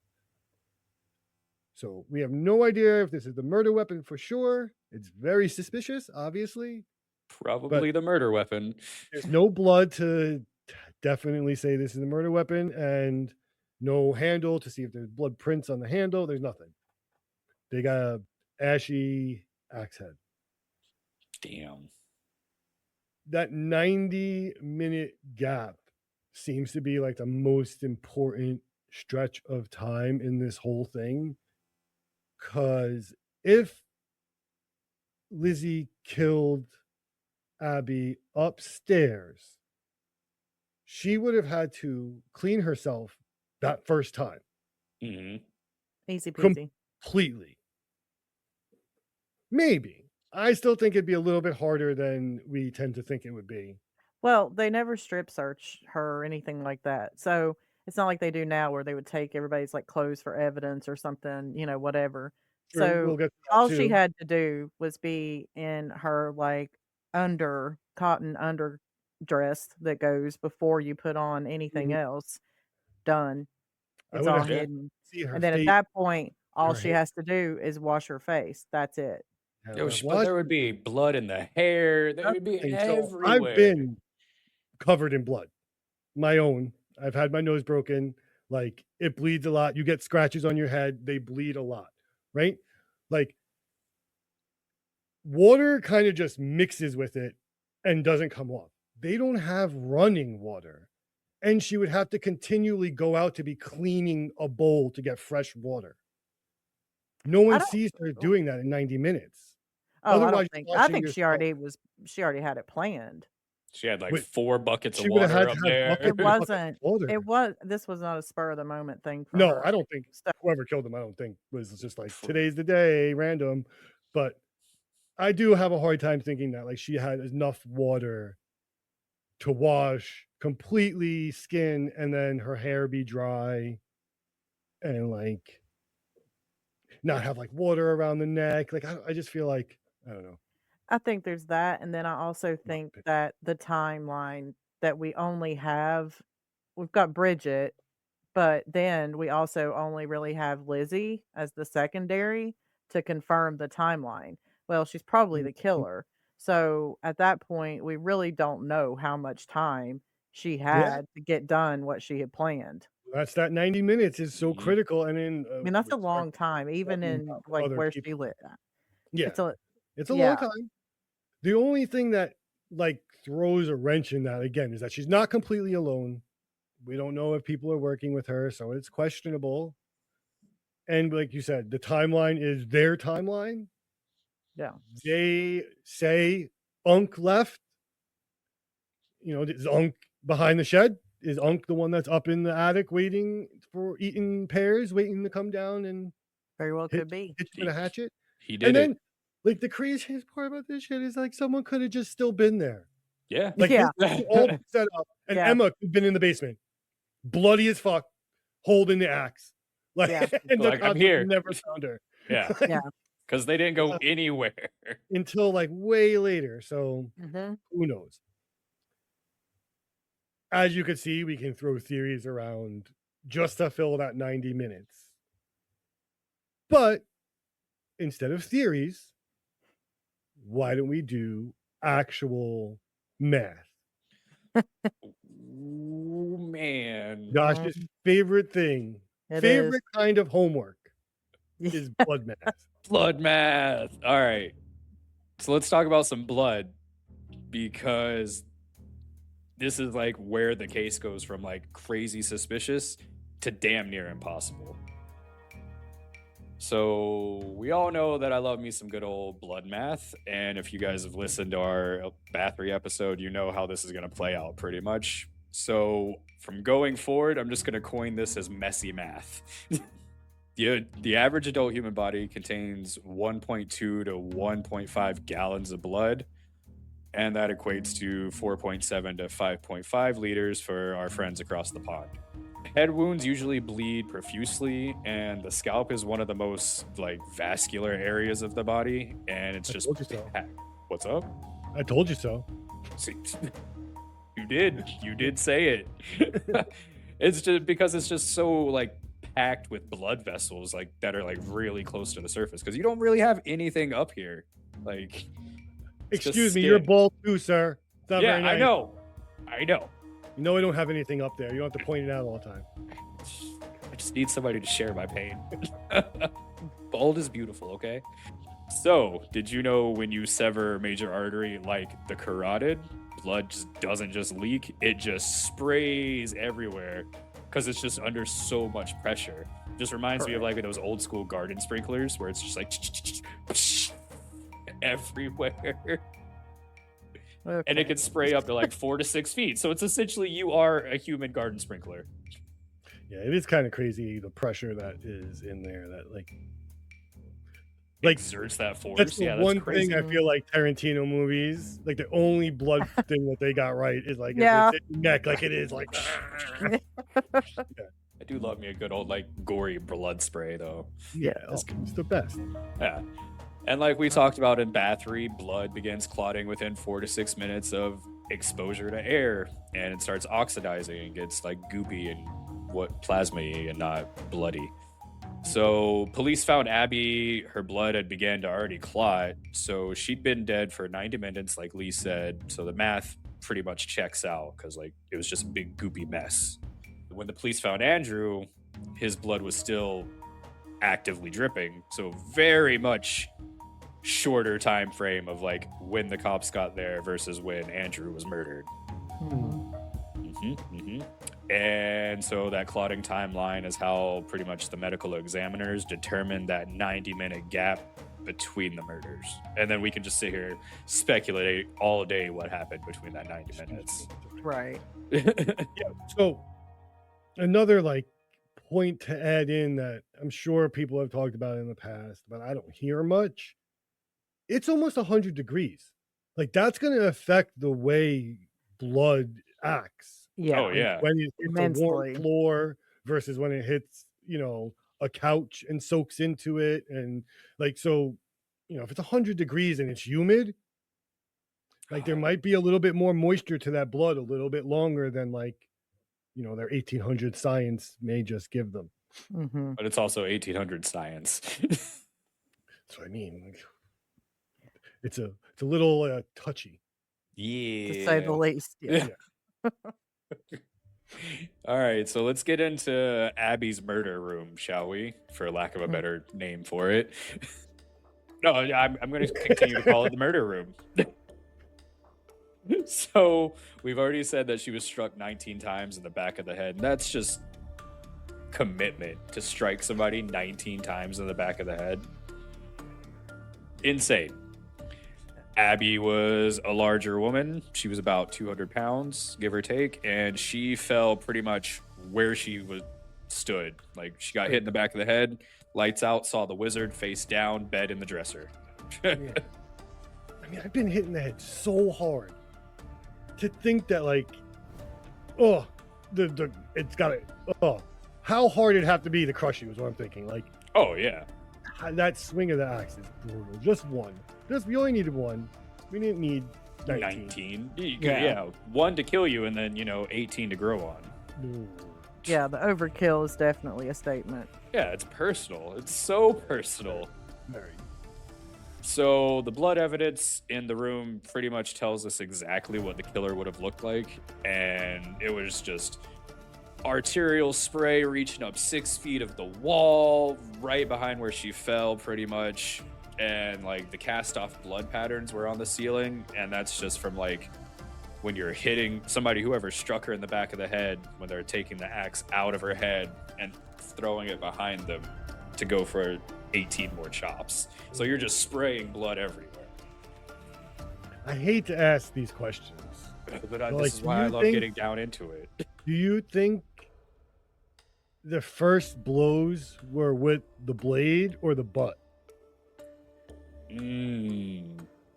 A: So we have no idea if this is the murder weapon for sure. It's very suspicious, obviously.
D: Probably the murder weapon.
A: There's no blood to definitely say this is the murder weapon, and no handle to see if there's blood prints on the handle. There's nothing. They got a ashy axe head.
D: Damn.
A: That 90-minute gap seems to be like the most important stretch of time in this whole thing. Because if Lizzie killed Abby upstairs, she would have had to clean herself that first time
D: Mm-hmm.
E: Easy peasy.
A: completely. Maybe. I still think it'd be a little bit harder than we tend to think it would be.
E: Well, they never strip search her or anything like that. So it's not like they do now where they would take everybody's like clothes for evidence or something, whatever.
A: Sure,
E: So
A: we'll get to that
E: all she
A: too.
E: had to do was be in her like cotton underdress that goes before you put on anything
A: Mhm.
E: else. Done.
A: I
E: It's
A: would
E: all
A: have
E: hidden.
A: see her
E: And then at
A: face.
E: that point, all
A: her
E: she
A: hair.
E: has to do is wash her face. That's it.
D: Yo,
A: Now,
D: but there would be blood in the hair. There
A: That's
D: would
A: the
D: be
A: thing. So
D: everywhere.
A: I've been covered in blood. My own. I've had my nose broken. Like, it bleeds a lot. You get scratches on your head. They bleed a lot, right? Like, water kind of just mixes with it and doesn't come off. They don't have running water. And she would have to continually go out to be cleaning a bowl to get fresh water. No one
E: don't-
A: sees her doing that in 90 minutes.
E: Oh, I
A: Otherwise,
E: don't think.
A: you're
E: I
A: washing
E: think
A: yourself.
E: she already had it planned.
D: She had like
A: Wait,
D: 4 buckets of
A: she would have
D: water
A: had
D: up
A: to have
D: there.
A: buckets
E: It
A: and buckets of
E: wasn't.
A: water.
E: This was not a spur of the moment thing for
A: No,
E: her.
A: I don't think
E: So
A: whoever killed him, I don't think was just like today's the day, random. But I do have a hard time thinking that like she had enough water to wash completely skin and then her hair be dry and like not have like water around the neck. Like I just feel like I don't know.
E: I think there's that, and then I also
A: My
E: think
A: opinion.
E: that the timeline that we only have, we've got Bridget, but then we also only really have Lizzie as the secondary to confirm the timeline. Well, she's probably the
A: Mhm.
E: killer. So at that point, we really don't know how much time she
A: Yeah,
E: had to get done what she had planned.
A: that's that 90 minutes is so
D: Mhm.
A: critical. And then
E: I mean, that's
A: we
E: a
A: start
E: long time, even
A: talking
E: in
A: about
E: like
A: other
E: where she
A: people.
E: lived.
A: Yeah,
E: It's a
A: it's a
E: yeah.
A: long time. The only thing that like throws a wrench in that again is that she's not completely alone. We don't know if people are working with her, so it's questionable. And like you said, the timeline is their timeline.
E: Yeah.
A: They say Unc left. Is Unc behind the shed? Is Unc the one that's up in the attic waiting for eating pears, waiting to come down and
E: Very well
A: hit
E: could be.
A: you with a hatchet?
D: He
A: And
D: did
A: then
D: it.
A: like the craziest part about this shit is like someone could have just still been there.
D: Yeah.
A: Like
E: Yeah.
A: this could all been set up, and
E: Yeah.
A: Emma could have been in the basement, bloody as fuck, holding the axe. Like,
E: Yeah.
A: and the
D: Like, I'm
A: cops
D: here.
A: never found her.
D: Yeah.
E: Yeah.
D: Because they didn't go anywhere.
A: Until like way later. So
E: hmm
A: who knows? As you can see, we can throw theories around just to fill that 90 minutes. But instead of theories, why don't we do actual math?
D: Ooh, man.
A: Josh's favorite thing,
E: It
A: favorite
E: is.
A: kind of homework
E: Yeah.
A: is blood math.
D: Blood math. All right. So let's talk about some blood because this is like where the case goes from like crazy suspicious to damn near impossible. So we all know that I love me some good old blood math. And if you guys have listened to our Bathory episode, you know how this is going to play out pretty much. So from going forward, I'm just going to coin this as messy math. The average adult human body contains 1.2 to 1.5 gallons of blood, and that equates to 4.7 to 5.5 liters for our friends across the pond. Head wounds usually bleed profusely, and the scalp is one of the most like vascular areas of the body, and it's
A: I
D: just
A: told you so.
D: What's up?
A: I told you so.
D: See, did say it. It's just because it's just so like packed with blood vessels like that are like really close to the surface because you don't really have anything up here. Like it's just
A: Excuse me, you're
D: skin.
A: bald too, sir. It's not
D: Yeah,
A: very nice.
D: I know.
A: You know I don't have anything up there. You don't have to point it out all the time.
D: I just need somebody to share my pain. Bald is beautiful, okay? So, did you know when you sever a major artery like the carotid, blood just doesn't just leak, it just sprays everywhere because it's just under so much pressure. Just reminds me of like those old school garden sprinklers where it's just like everywhere.
E: Okay.
D: And it can spray up to like 4 to 6 feet. So it's essentially you are a human garden sprinkler.
A: Yeah, it is kind of crazy the pressure that is in there. That like
D: Exerts that force.
A: that's the
D: Yeah, that's
A: one
D: crazy.
A: thing I feel like Tarantino movies, like the only blood thing that they got right is like
E: Yeah.
A: if it's in your neck, like it is like.
D: I do love me a good old like gory blood spray though.
A: Yeah, it's the best.
D: Yeah. And like we talked about in Bathory, blood begins clotting within 4 to 6 minutes of exposure to air, and it starts oxidizing and gets like goopy and what plasma-y and not bloody. So police found Abby, her blood had began to already clot, so she'd been dead for 90 minutes, like Lee said. So the math pretty much checks out because like it was just a big goopy mess. When the police found Andrew, his blood was still actively dripping, so very much shorter time frame of like when the cops got there versus when Andrew was murdered. And so that clotting timeline is how pretty much the medical examiners determined that 90-minute gap between the murders. And then we can just sit here speculate all day what happened between that 90 minutes.
E: Right.
A: So another like point to add in that I'm sure people have talked about in the past, but I don't hear much. It's almost 100 degrees. Like that's going to affect the way blood acts.
E: Yeah.
D: Oh yeah.
A: When it hits a warm
E: Immensely.
A: floor versus when it hits, a couch and soaks into it. And like, so, if it's 100 degrees and it's humid, like there might be a little bit more moisture to that blood a little bit longer than like, their 1800 science may just give them.
E: Mm-hmm.
D: But it's also 1800 science.
A: That's what I mean. Like, it's a little touchy.
D: Yeah.
E: To say the least. Yeah.
D: All right, so let's get into Abby's murder room, shall we? For lack of a better name for it. No, I'm going to continue to call it the murder room. So we've already said that she was struck 19 times in the back of the head. And that's just commitment to strike somebody 19 times in the back of the head. Insane. Abby was a larger woman. She was about 200 pounds, give or take, and she fell pretty much where she stood. Like she got hit in the back of the head, lights out, saw the wizard, face down, bed in the dresser.
A: Yeah. I mean, I've been hitting the head so hard to think that like, it's got to, how hard it'd have to be to crush you is what I'm thinking. Like,
D: Oh yeah.
A: that swing of the axe is brutal. Just one. We only needed one. We didn't need 19.
D: Yeah. 1 to kill you and then 18 to grow on.
A: No.
E: Yeah, the overkill is definitely a statement.
D: Yeah, it's personal. It's so personal.
A: Very.
D: So the blood evidence in the room pretty much tells us exactly what the killer would have looked like, and it was just arterial spray reaching up 6 feet of the wall right behind where she fell pretty much, and like the cast off blood patterns were on the ceiling, and that's just from like when you're hitting somebody, whoever struck her in the back of the head, when they're taking the axe out of her head and throwing it behind them to go for 18 more chops. So you're just spraying blood everywhere.
A: I hate to ask these questions.
D: But
A: Like,
D: this is
A: do
D: why I
A: you
D: love
A: think-
D: getting down into it.
A: Do you think the first blows were with the blade or the butt?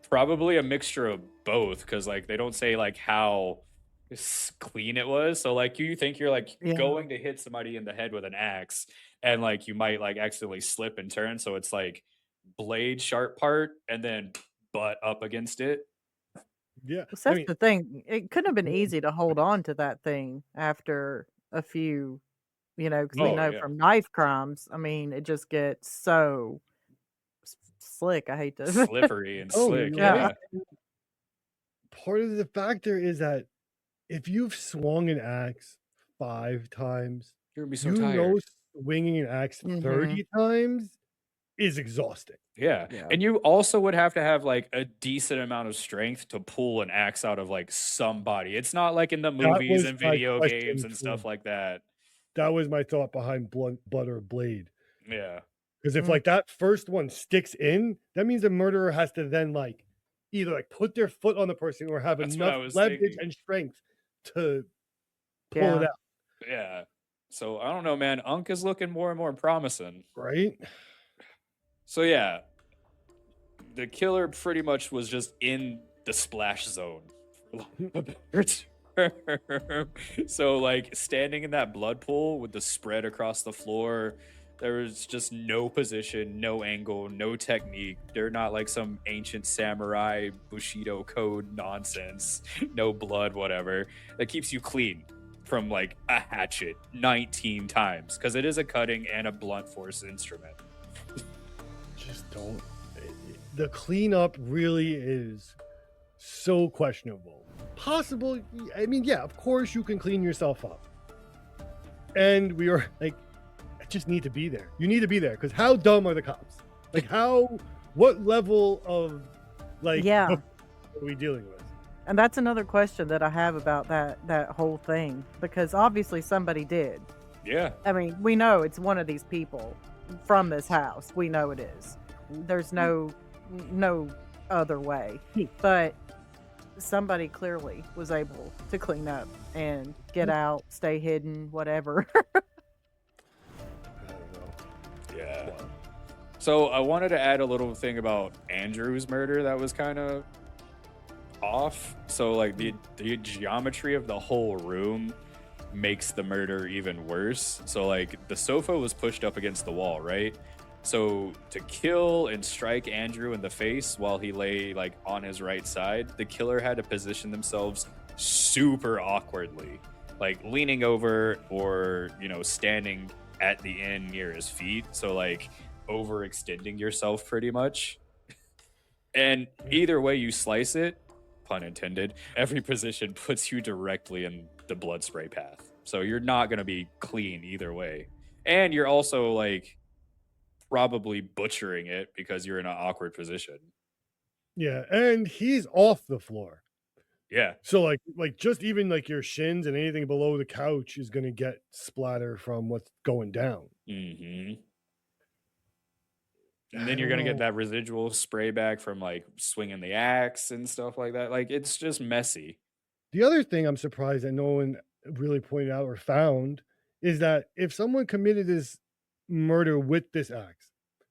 D: Probably a mixture of both, because like they don't say like how clean it was. So like you think you're like
E: Yeah.
D: going to hit somebody in the head with an axe, and like you might like accidentally slip and turn. So it's like blade sharp part and then butt up against it.
A: Yeah.
E: So
A: I
E: that's
A: mean,
E: the thing. It couldn't have been
A: well,
E: easy to hold on to that thing after a few, because we
D: Oh
E: know
D: yeah,
E: from knife crimes, I mean, it just gets so slick. I hate to.
D: slippery and
A: oh,
D: slick.
A: you're right.
E: Yeah.
D: Yeah,
A: Part of the factor is that if you've swung an axe 5 times,
D: you're gonna be so
A: you know
D: tired.
A: swinging an axe
E: Mhm.
A: 30 times is exhausting.
D: Yeah.
E: Yeah.
D: And you also would have to have like a decent amount of strength to pull an axe out of like somebody. It's not like in the
A: That
D: movies
A: was
D: and
A: my
D: video games
A: question
D: and
A: for
D: stuff like that.
A: that was my thought behind blunt butter blade.
D: Yeah.
A: Because if
E: Mm,
A: like that first one sticks in, that means the murderer has to then like either like put their foot on the person or have
D: That's what I
A: enough
D: was
A: leverage
D: thinking.
A: and strength to pull it
E: yeah.
A: out,
D: Yeah. So I don't know, man. Unk is looking more and more promising.
A: right?
D: So yeah, the killer pretty much was just in the splash zone. So like standing in that blood pool with the spread across the floor, there was just no position, no angle, no technique. They're not like some ancient samurai bushido code nonsense. No blood, whatever. That keeps you clean from like a hatchet 19 times because it is a cutting and a blunt force instrument.
A: Just don't. The cleanup really is so questionable. Possible. I mean, yeah, of course you can clean yourself up. And we are like, I just need to be there. You need to be there because how dumb are the cops? Like, what level of like
E: Yeah.
A: are we dealing with?
E: And that's another question that I have about that whole thing, because obviously somebody did.
D: Yeah.
E: I mean, we know it's one of these people from this house. We know it is. There's no other way. But somebody clearly was able to clean up and get out, stay hidden, whatever.
A: I don't know.
D: Yeah.
A: Wow.
D: So I wanted to add a little thing about Andrew's murder that was kind of off. So like the geometry of the whole room makes the murder even worse. So like the sofa was pushed up against the wall, right? So to kill and strike Andrew in the face while he lay like on his right side, the killer had to position themselves super awkwardly, like leaning over or, standing at the end near his feet. So like overextending yourself pretty much. And either way you slice it, pun intended, every position puts you directly in the blood spray path. So you're not going to be clean either way. And you're also like probably butchering it because you're in an awkward position.
A: Yeah, and he's off the floor.
D: Yeah.
A: So like just even like your shins and anything below the couch is gonna get splatter from what's going down.
D: Mm-hmm.
A: I
D: And then you're
A: don't
D: going to get
A: know.
D: that residual spray back from like swinging the axe and stuff like that. Like it's just messy.
A: The other thing I'm surprised that no one really pointed out or found is that if someone committed this murder with this axe,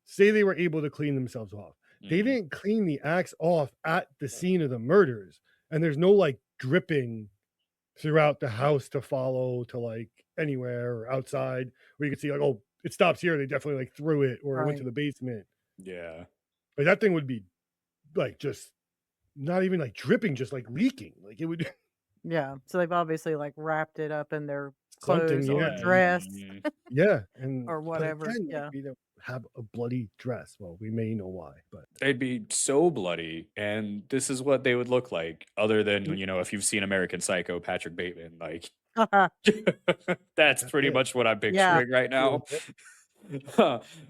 A: say they were able to clean themselves off, they
D: Mhm.
A: didn't clean the axe off at the scene of the murders, and there's no like dripping throughout the house to follow to like anywhere or outside where you can see like, oh, it stops here. They definitely like threw it or it went to
E: Right.
A: the basement.
D: Yeah.
A: Like that thing would be like just not even like dripping, just like leaking. Like it would
E: Yeah. So they've obviously like wrapped it up in their
A: something,
E: clothes or
A: yeah.
E: dress
D: Mhm.
A: Yeah. And
E: or
A: but
E: whatever.
A: again, like,
E: Yeah.
A: we don't have a bloody dress. Well, we may know why, but
D: They'd be so bloody, and this is what they would look like, other than,
A: Mm.
D: if you've seen American Psycho, Patrick Bateman, like, that's
A: That's
D: pretty
A: it.
D: much what I'm
E: Yeah.
D: picturing right now.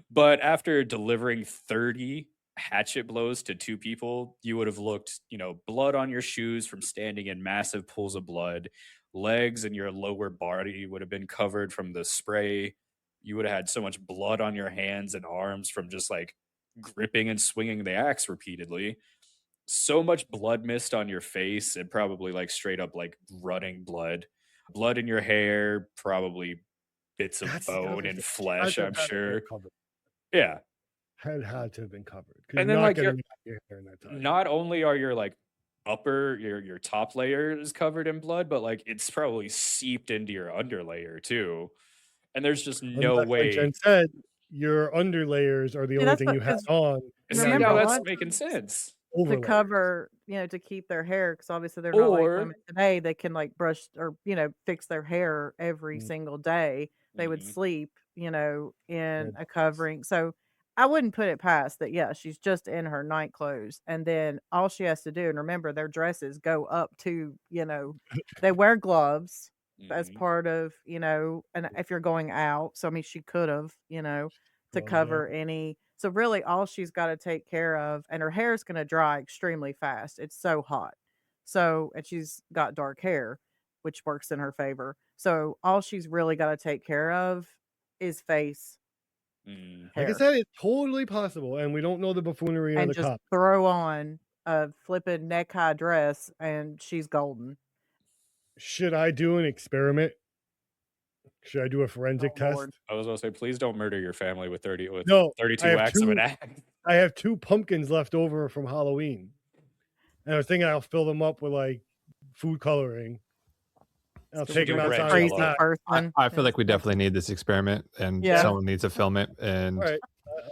D: But after delivering 30 hatchet blows to two people, you would have looked, blood on your shoes from standing in massive pools of blood. Legs and your lower body would have been covered from the spray. You would have had so much blood on your hands and arms from just like gripping and swinging the axe repeatedly. So much blood mist on your face and probably like straight up like running blood. Blood in your hair, probably bits of
A: That's the
D: bone
A: other
D: and
A: thing.
D: flesh,
A: Had
D: I'm
A: to have been
D: sure.
A: covered.
D: Yeah.
A: Had to have been covered because
D: And
A: you're
D: then
A: not
D: like
A: getting it out of your hair in that time.
D: not only are your like your top layer is covered in blood, but like it's probably seeped into your underlayer too. And there's just
A: And
D: no
A: like Jen
D: way.
A: said, your underlayers are the
E: See,
A: only
E: that's
A: thing
E: what,
A: you had
E: because
A: on.
E: you
A: and now
D: See,
A: you
E: remember
D: now
E: a
A: got
D: that's
E: lot.
A: blood.
D: making sense.
E: to
A: overlay.
E: cover, to keep their hair, because obviously they're not like
D: Or
E: women today. They can like brush or fix their hair every
A: Mm.
E: single day. They would
D: Mhm.
E: sleep, in
A: Red
E: a
A: dress.
E: covering. So I wouldn't put it past that. Yeah, she's just in her night clothes, and then all she has to do, and remember, their dresses go up to, they wear gloves as
D: Mhm.
E: part of, and if you're going out. So I mean, she could have, to
A: Gloves, yeah.
E: cover any. So really, all she's got to take care of, and her hair's going to dry extremely fast. It's so hot. So, and she's got dark hair, which works in her favor. So all she's really got to take care of is face,
D: Mm.
A: Like I
E: hair,
A: said, it's totally possible, and we don't know the buffoonery of
E: and
A: the
E: just
A: cop.
E: throw on a flippin' neck high dress, and she's golden.
A: Should I do an experiment? Should I do a forensic
E: Oh,
A: test?
E: Lord.
D: I was gonna say, please don't murder your family with
A: No, I
D: 32
A: have
D: acts of an
A: two.
D: act.
A: I have 2 pumpkins left over from Halloween, and I was thinking I'll fill them up with like food coloring. I'll
D: Still
A: take
D: do
A: them
D: red
A: outside.
E: Crazy
D: jello.
E: person.
F: I feel
E: is-
F: like we definitely need this experiment, and
E: Yeah.
F: someone needs to film it. And
A: All right,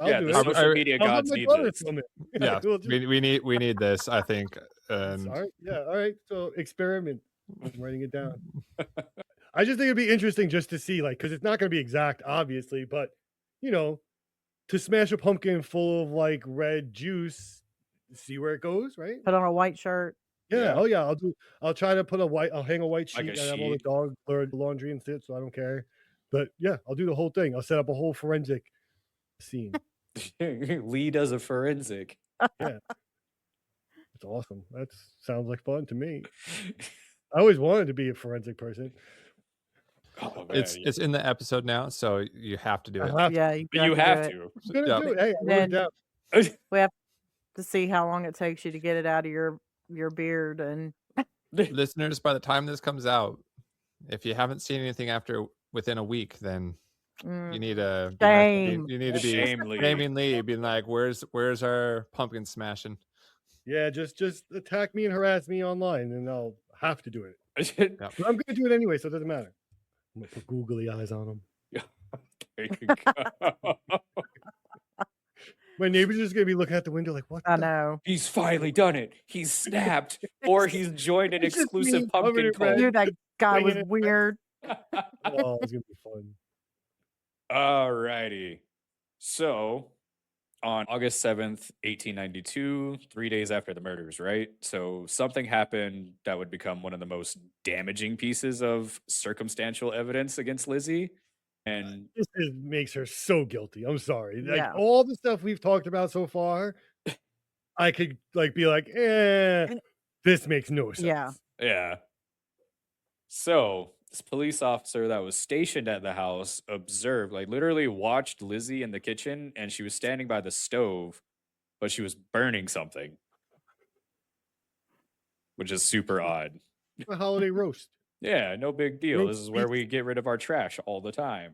A: I'll
D: Yeah,
A: do
D: the
A: it.
F: I-
D: social media
A: I'll have
D: gods
A: my
D: need
A: brother
D: this.
A: film it.
F: yeah,
A: We'll just-
F: we need this. I think. And
A: all right, yeah, all right. So experiment. I'm writing it down. I just think it'd be interesting just to see, like, because it's not going to be exact, obviously, but to smash a pumpkin full of like red juice, see where it goes, right?
E: Put on a white shirt.
A: Yeah.
D: Yeah.
A: Oh yeah. I'll try to put I'll hang a white
D: Like
A: sheet
D: a
A: and have all the
D: sheet.
A: dog laundry and shit, so I don't care. But yeah, I'll do the whole thing. I'll set up a whole forensic scene.
D: Lee does a forensic.
A: It's awesome. That sounds like fun to me. I always wanted to be a forensic person.
D: Oh, man.
F: it's in the episode now, so you have to do it.
E: Yeah, you
D: You
E: to
D: have
E: do it.
D: to.
A: I'm gonna
F: Yeah.
A: do it. Hey, I wrote
E: Then-
A: it down.
E: We have to see how long it takes you to get it out of your beard, and
F: Listeners, by the time this comes out, if you haven't seen anything within a week, then
E: mm,
F: you need to
E: Shame.
F: you need to be
D: Shame, Lee.
F: naming Lee, being like, where's our pumpkin smashing?
A: Yeah, just attack me and harass me online, and I'll have to do it.
F: Yeah.
A: But I'm gonna do it anyway, so it doesn't matter. I'm gonna put googly eyes on them.
D: There you go.
A: My neighbor's just gonna be looking out the window like, what?
E: I
A: the
E: know.
D: He's finally done it. He's snapped, or he's joined an
A: It's just me
D: exclusive
A: covered
D: pumpkin
A: in
D: cult.
A: red.
E: Dude, that guy was
A: Bring it.
E: weird.
A: Oh, it's gonna be fun.
D: Alrighty. So, on August 7th, 1892, 3 days after the murders, right? So, something happened that would become one of the most damaging pieces of circumstantial evidence against Lizzie. And
A: Makes her so guilty. I'm sorry. Like
E: Yeah.
A: all the stuff we've talked about so far, I could like be like, this makes no sense.
E: Yeah.
D: yeah. So, this police officer that was stationed at the house observed, like literally watched Lizzie in the kitchen, and she was standing by the stove, but she was burning something, which is super odd.
A: A holiday roast.
D: Yeah, no big deal.
A: Roast
D: This is where
A: beef.
D: we get rid of our trash all the time.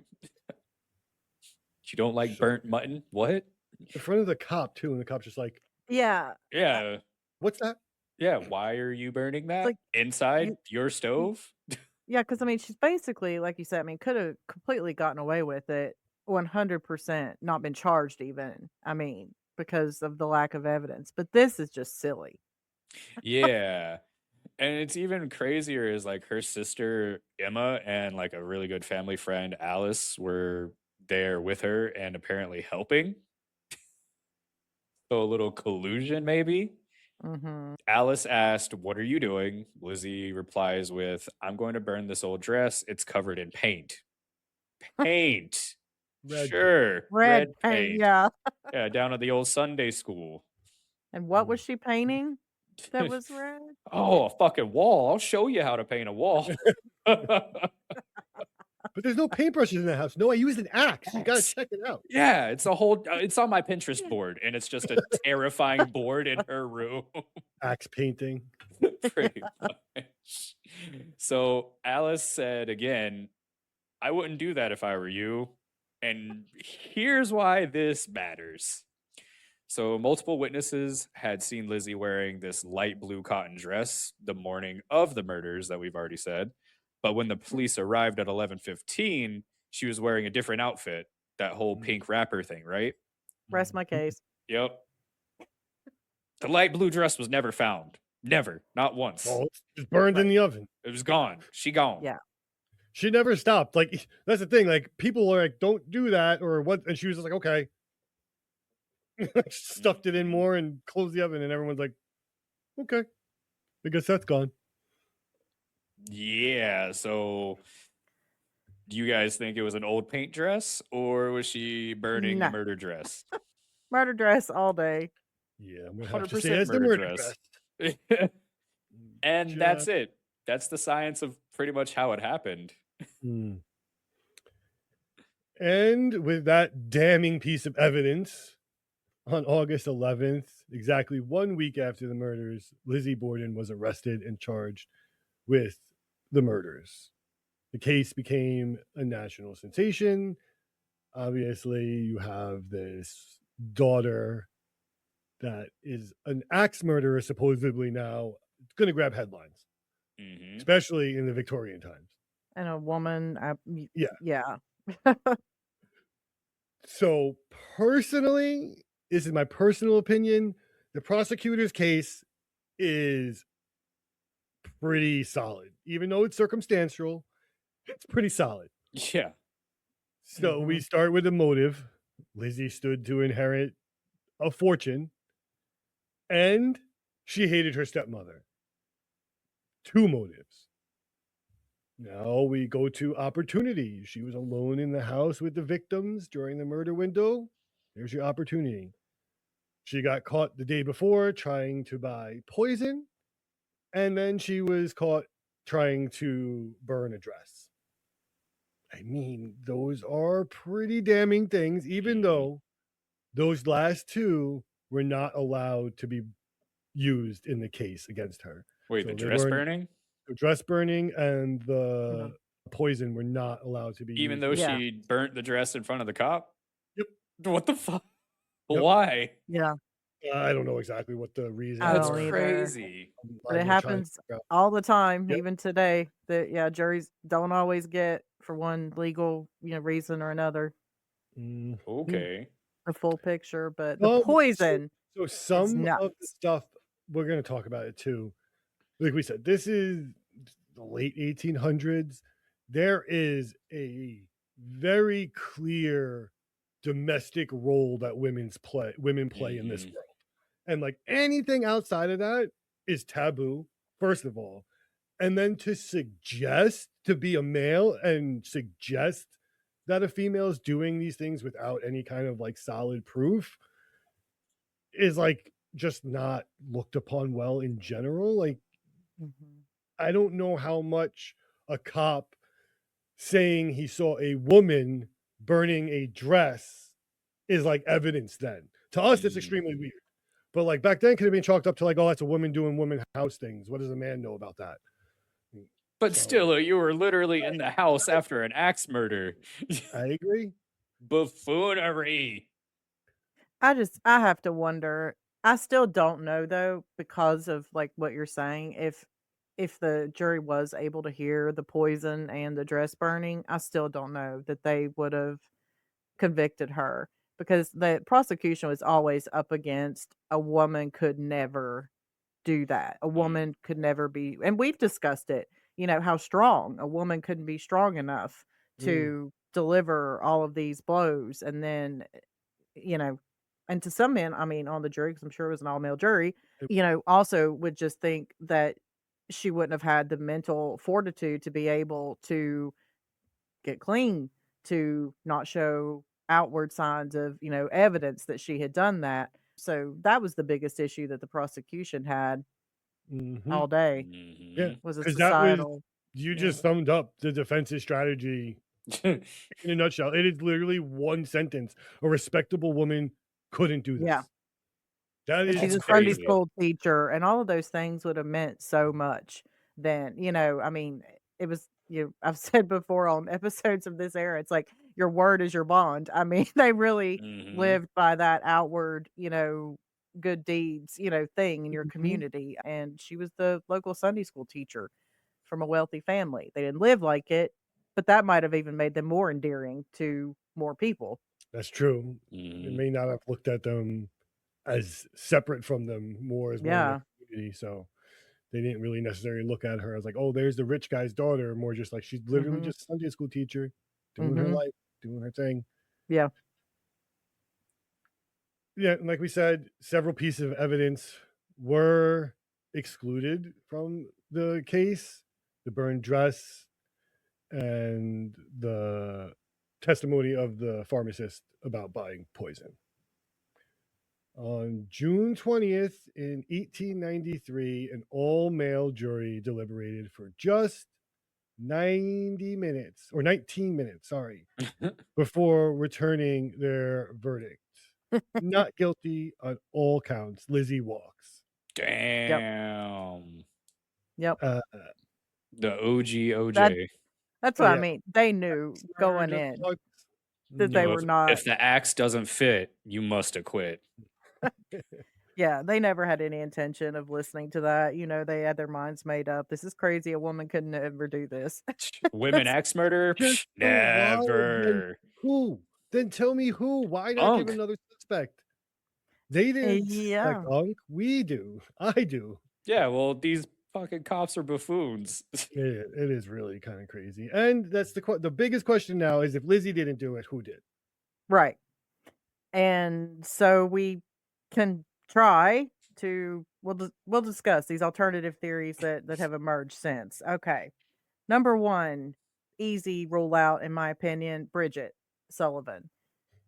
D: You don't like
A: So-
D: burnt mutton? What?
A: In front of the cop too, and the cop's just like,
E: Yeah.
D: Yeah.
A: what's that?
D: Yeah. Why are you burning that?
E: like,
D: Inside your stove?
E: Yeah, because I mean, she's basically, like you said, I mean, could have completely gotten away with it, 100%, not been charged even. I mean, because of the lack of evidence. But this is just silly.
D: Yeah. And it's even crazier is like her sister Emma and like a really good family friend Alice were there with her and apparently helping. So a little collusion maybe.
E: Hmm.
D: Alice asked, "What are you doing?" Lizzie replies with, "I'm going to burn this old dress. It's covered in paint." Paint.
A: Red
D: Sure.
E: Red paint, yeah.
D: Yeah, down at the old Sunday school.
E: And what was she painting that was red?
D: Oh, a fucking wall. I'll show you how to paint a wall.
A: But there's no paintbrushes in the house. No, I used an axe. You gotta
D: Axe.
A: check it out.
D: Yeah, it's a whole it's on my Pinterest board and it's just a terrifying board in her room.
A: Axe painting.
D: Pretty much. So Alice said again, "I wouldn't do that if I were you." And here's why this matters. So multiple witnesses had seen Lizzie wearing this light blue cotton dress the morning of the murders that we've already said. But when the police arrived at 11:15, she was wearing a different outfit, that whole pink wrapper thing, right?
E: Rest my case.
D: Yep. The light blue dress was never found. Never. Not once.
A: Well, it's burned in the oven.
D: It was gone. She gone.
E: Yeah.
A: She never stopped. Like, that's the thing. Like, people are like, "Don't do that," or what? And she was just like, "Okay." Stuffed it in more and closed the oven, and everyone's like, "Okay, I guess that's gone."
D: Yeah. So, do you guys think it was an old paint dress, or was she burning the
E: No.
D: murder dress?
E: Murder dress all day.
A: Yeah, I'm gonna have to say
D: 100%
A: it's the
D: murder
A: murder
D: dress.
A: dress.
D: And that's it. That's the science of pretty much how it happened.
A: Hmm. And with that damning piece of evidence, on August 11th, exactly 1 week after the murders, Lizzie Borden was arrested and charged with the murders. The case became a national sensation. Obviously, you have this daughter that is an axe murderer, supposedly now. It's going to grab headlines,
D: Mhm.
A: especially in the Victorian times.
E: And a woman.
A: Yeah.
E: Yeah.
A: So personally, this is my personal opinion. The prosecutor's case is pretty solid, even though it's circumstantial. It's pretty solid.
D: Yeah.
A: So we start with the motive. Lizzie stood to inherit a fortune, and she hated her stepmother. 2 motives. Now we go to opportunity. She was alone in the house with the victims during the murder window. There's your opportunity. She got caught the day before trying to buy poison, and then she was caught trying to burn a dress. I mean, those are pretty damning things, even though those last 2 were not allowed to be used in the case against her.
D: Wait,
A: So
D: the
A: they
D: dress
A: weren't-
D: burning?
A: The dress burning and the poison were not allowed to be
D: Even
A: used.
D: though
E: Yeah.
D: she burnt the dress in front of the cop?
A: Yep.
D: What the fuck?
A: Yep.
D: Why?
E: Yeah.
A: I don't know exactly what the reason
E: I
D: That's
E: don't
A: was.
E: either.
D: crazy.
E: But it happens all the time,
A: Yep.
E: even today. That juries don't always get, for one legal reason or another,
D: Okay.
E: the full picture. But the
A: Well,
E: poison.
A: So some of the
E: nuts.
A: stuff, we're going to talk about it too. Like we said, this is the late 1800s. There is a very clear domestic role that women play in this world. And like anything outside of that is taboo, first of all. And then to suggest to be a male and suggest that a female is doing these things without any kind of like solid proof is like just not looked upon well in general. Like, I don't know how much a cop saying he saw a woman burning a dress is like evidence then. To us, it's extremely weird. But like back then, could have been chalked up to like, oh, that's a woman doing woman house things. What does a man know about that?
D: But still, you were literally in the house after an axe murder.
A: I agree.
D: Buffoonery.
E: I have to wonder. I still don't know though, because of like what you're saying. If the jury was able to hear the poison and the dress burning, I still don't know that they would have convicted her, because the prosecution was always up against a woman could never do that. A woman could never be, and we've discussed it, how strong a woman couldn't be strong enough to deliver all of these blows. And then, and to some men, I mean, on the jury, because I'm sure it was an all male jury, also would just think that she wouldn't have had the mental fortitude to be able to get clean, to not show outward signs of, evidence that she had done that. So that was the biggest issue that the prosecution had all day.
A: Yeah,
E: Was a
A: because that was,
E: societal.
A: you just summed up the defense's strategy in a nutshell. It is literally one sentence. A respectable woman couldn't do this.
E: Yeah.
A: That is
E: She's a Sunday school teacher, and all of those things would have meant so much then. I mean, it was, I've said before on episodes of this era, it's like your word is your bond. I mean, they really lived by that outward, good deeds, thing in your community. And she was the local Sunday school teacher from a wealthy family. They didn't live like it, but that might have even made them more endearing to more people.
A: That's true. It may not have looked at them as separate from them, more as one of
E: Yeah.
A: their community. So they didn't really necessarily look at her as like, oh, there's the rich guy's daughter. More just like she's literally
E: Mhm.
A: just a Sunday school teacher doing her
E: Mhm.
A: life, doing her thing.
E: Yeah.
A: Yeah, and like we said, several pieces of evidence were excluded from the case: the burned dress and the testimony of the pharmacist about buying poison. On June 20th in 1893, an all-male jury deliberated for just 90 minutes, or 19 minutes, sorry, before returning their verdict. Not guilty on all counts. Lizzie walks.
D: Damn.
E: Yep.
A: Uh,
D: The OG
E: That
D: OJ.
E: that's
A: oh
E: what I
A: yeah,
E: mean. They knew
A: murder
E: going
A: just
E: in
A: walks.
E: that they
D: So
E: were
A: No.
E: not.
D: if the axe doesn't fit, you must acquit.
E: Yeah, they never had any intention of listening to that. They had their minds made up. This is crazy. A woman couldn't ever do this.
D: Women
E: That's-
D: axe murder?
A: Just
D: Psh,
A: so why? Then
D: never.
A: who? Then tell me who. Why not give
D: Unk.
A: another suspect? They didn't suspect
E: yeah.
A: Unk. We do. I do.
D: Yeah, well, these fucking cops are buffoons.
A: It is really kind of crazy. And that's the biggest question now is if Lizzie didn't do it, who did?
E: Right. And so we can try to we'll discuss these alternative theories that have emerged since. Okay. Number 1, easy rule out in my opinion, Bridget Sullivan.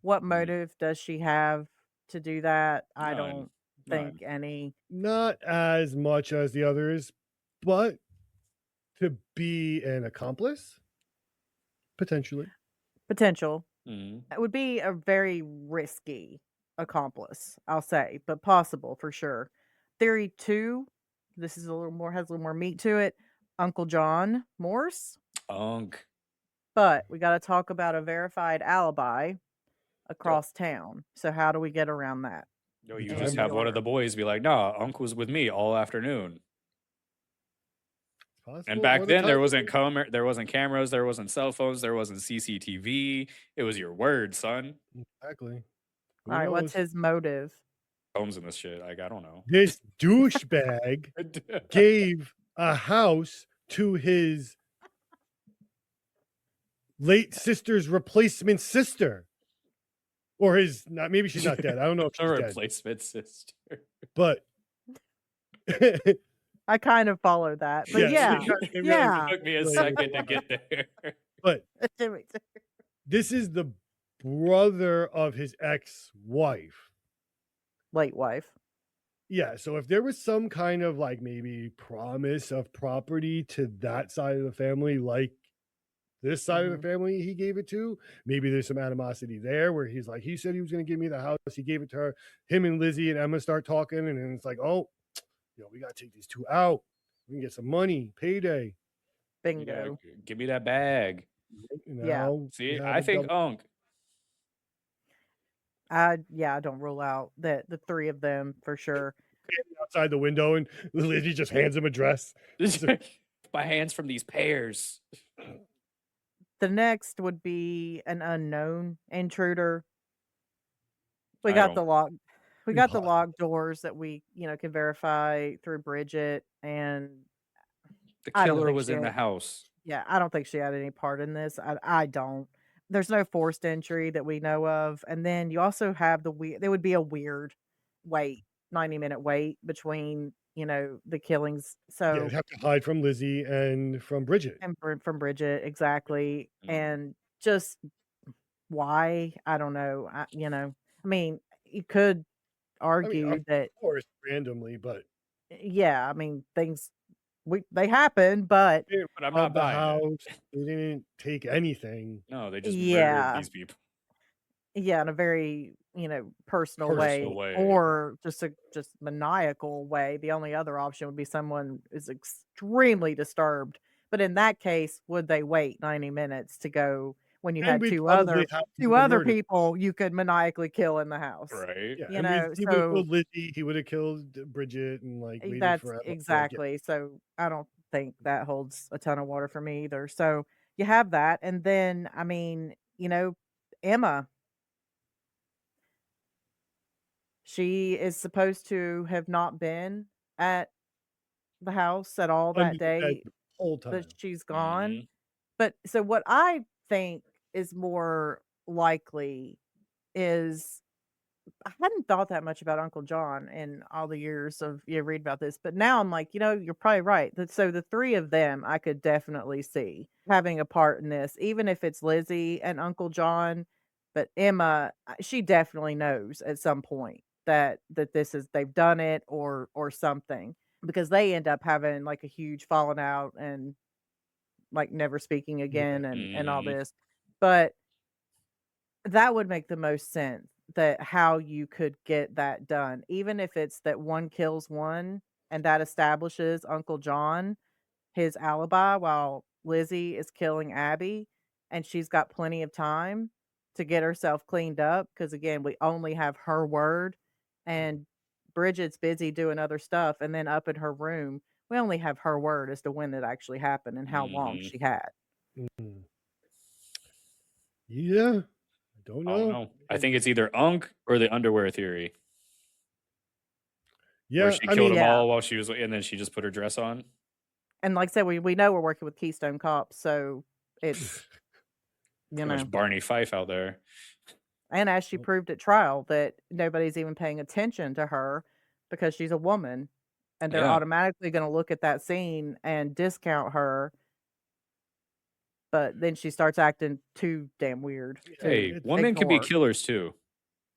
E: What motive does she have to do that? I
D: None.
E: don't
D: None.
E: think any.
A: Not as much as the others, but to be an accomplice, potentially.
E: Potential.
D: Mhm.
E: It would be a very risky accomplice, I'll say, but possible for sure. Theory 2, this is has a little more meat to it. Uncle John Morse,
D: Unk.
E: but we got to talk about a verified alibi
D: Yo,
E: across town. So how do we get around that?
D: yo,
A: The
D: you
A: time
D: just
E: In
D: have
E: New
D: one of
E: York.
D: the boys be like, nah, Unk was with me all afternoon.
A: It's possible.
D: And
A: Or
D: back
A: the
D: then there
A: time-
D: wasn't there wasn't cameras, there wasn't cell phones, there wasn't CCTV. It was your word, son.
A: Exactly. Who
E: All right, what's
A: knows?
E: his motive?
D: Homes in this shit. Like, I don't know.
A: This douchebag gave a house to his late sister's replacement sister. Or his not maybe she's not dead. I don't know if
D: A
A: she's dead.
D: replacement sister.
A: But
E: I kind of follow that, but yeah,
A: it really
E: yeah.
D: Took me a
A: Like-
D: second to get there.
A: but this is the brother of his ex-wife.
E: Late wife.
A: Yeah, so if there was some kind of like maybe promise of property to that side of the family, like this side of the family he gave it to, maybe there's some animosity there where he's like, he said he was going to give me the house, he gave it to her. Him and Lizzie and Emma start talking, and then it's like, oh, we got to take these two out. We can get some money, payday.
E: Bingo.
D: Yeah, give me that bag.
E: Yeah.
A: Now we
D: See,
A: have
D: I
A: a
D: think
A: double-
D: Unk.
E: I don't rule out that the three of them for sure.
A: outside the window, and Lizzie just hands him a dress.
D: My hands from these pears.
E: The next would be an unknown intruder. We
D: I
E: got
D: don't-
E: the lock. We got the
A: Impossible.
E: locked doors that we, can verify through Bridget, and
D: The
E: I don't
D: killer
E: think
D: was
E: she
D: in the
E: had-
D: house.
E: yeah, I don't think she had any part in this. I don't. There's no forced entry that we know of, and then you also have the weird. There would be a weird wait, 90-minute wait between the killings. So
A: Yeah, you have to hide from Lizzie and from Bridget.
E: and from Bridget, exactly. And just why? I don't know. I mean, you could argue
A: of
E: that,
A: course, randomly, but
E: yeah, I mean, things they happen, but
D: But I'm
A: on
D: not
A: the
D: buying it.
A: house, they didn't take anything.
D: No, they just
E: Yeah.
D: murdered these people.
E: yeah, in a very, personal
D: Personal
E: way,
D: way.
E: or just a maniacal way. The only other option would be someone is extremely disturbed. But in that case, would they wait 90 minutes to go when you
A: And
E: had
A: we'd
E: two
A: probably
E: other
A: have
E: two
A: the
E: other
A: murder.
E: people you could maniacally kill in the house?
D: Right?
A: Yeah,
E: You
A: and
E: know,
A: he would have
E: so
A: killed Lizzie. He would have killed Bridget and like waited
E: that's
A: forever. Like, yeah.
E: exactly. So I don't think that holds a ton of water for me either. So you have that, and then I mean, Emma. She is supposed to have not been at the house at all
A: Under
E: that
A: the bed
E: day
A: the whole
E: that
A: time.
E: she's gone.
D: Mhm.
E: But so what I think is more likely is I hadn't thought that much about Uncle John in all the years of read about this, but now I'm like, you're probably right. So the three of them I could definitely see having a part in this, even if it's Lizzie and Uncle John. But Emma, she definitely knows at some point that this is they've done it or something because they end up having like a huge falling out and like never speaking
A: Yeah.
E: again and all
D: Mhm.
E: this. But that would make the most sense that how you could get that done, even if it's that one kills one and that establishes Uncle John, his alibi, while Lizzie is killing Abby, and she's got plenty of time to get herself cleaned up. Because again, we only have her word, and Bridget's busy doing other stuff. And then up in her room, we only have her word as to when it actually happened and how long
D: Mhm.
E: she had.
A: Mhm. Yeah. I don't
D: I don't
A: know.
D: know. I think it's either Unk or the underwear theory, where
A: Yeah,
D: she
A: I
D: killed them
A: mean,
E: Yeah.
D: all while she was, and then she just put her dress on.
E: And like I said, we know we're working with Keystone Cops, so it's, you
D: Too much
E: know,
D: Barney Fife out there.
E: and as she
A: well,
E: proved at trial that nobody's even paying attention to her because she's a woman and they're
D: Yeah.
E: automatically going to look at that scene and discount her. But then she starts acting too damn weird
A: yeah,
E: to
D: Hey,
A: it's
D: women can be
E: ignore.
D: killers too.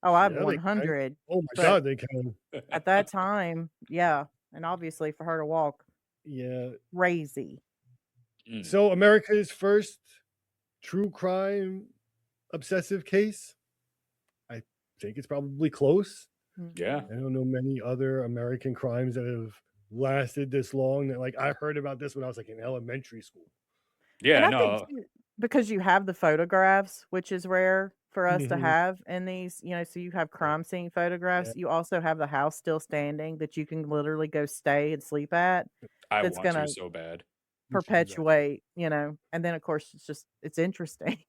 E: Oh, I'm
A: yeah, they can.
E: 100.
A: Oh my
E: But
A: god, they can.
E: at that time, yeah. And obviously for her to walk
A: Yeah.
E: crazy.
D: Mm.
A: So America's first true crime obsessive case. I think it's probably close.
E: Mm.
D: Yeah.
A: I don't know many other American crimes that have lasted this long. That like I heard about this when I was like in elementary school.
E: And
D: Yeah.
E: I think
D: No.
E: too, because you have the photographs, which is rare for us to
A: Mhm.
E: have in these, so you have
A: Yeah,
E: crime scene
A: yeah.
E: photographs. You also have the house still standing that you can literally go stay and sleep at.
D: I
E: That's
D: want
E: going
D: to
E: to
D: so bad.
A: We should do that.
E: perpetuate, and then of course it's interesting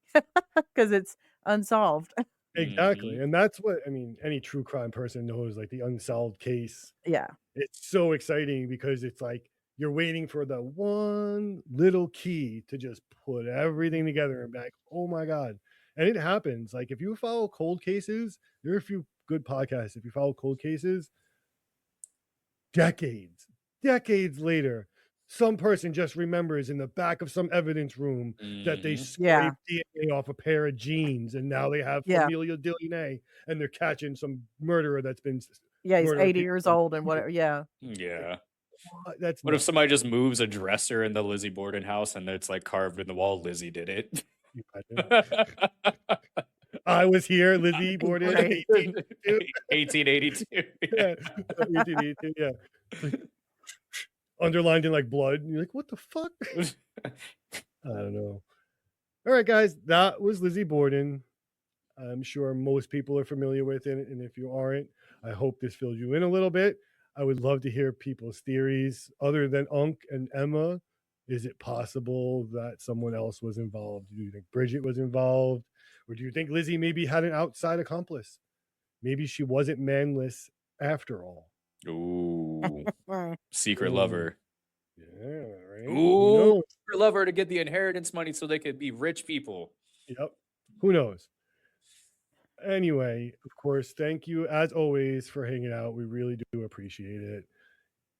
E: because it's unsolved.
A: Exactly.
D: Mhm.
A: And that's what I mean, any true crime person knows like the unsolved case.
E: Yeah.
A: It's so exciting because it's like you're waiting for the one little key to just put everything together and be like, oh my God. And it happens. Like if you follow cold cases, there are a few good podcasts. If you follow cold cases, decades later, some person just remembers in the back of some evidence room that they
D: Mhm.
E: Yeah.
A: scraped DNA off a pair of jeans and now they have
E: Yeah.
A: familial DNA and they're catching some murderer that's been
E: Yeah. He's
A: murdering
E: 80
A: people
E: years
A: for
E: old and
A: years.
E: whatever. Yeah.
A: Like,
D: Yeah.
A: what? That's
D: What if
A: nuts.
D: somebody just moves a dresser in the Lizzie Borden house and it's like carved in the wall? Lizzie did it.
A: You imagine? I was here, Lizzie Borden,
E: Great.
A: 1882.
D: 1882.
A: Yeah, 1882. Yeah, it's like underlined in like blood. And you're like, what the fuck? I don't know. All right, guys, that was Lizzie Borden. I'm sure most people are familiar with it, and if you aren't, I hope this fills you in a little bit. I would love to hear people's theories other than Unc and Emma. Is it possible that someone else was involved? Do you think Bridget was involved? Or do you think Lizzie maybe had an outside accomplice? Maybe she wasn't manless after all.
D: Ooh,
E: Right.
D: secret
A: Ooh,
D: lover.
A: yeah, right? Who
D: Ooh,
A: knows?
D: secret lover to get the inheritance money so they could be rich people.
A: Yep. Who knows? Anyway, of course, thank you as always for hanging out. We really do appreciate it.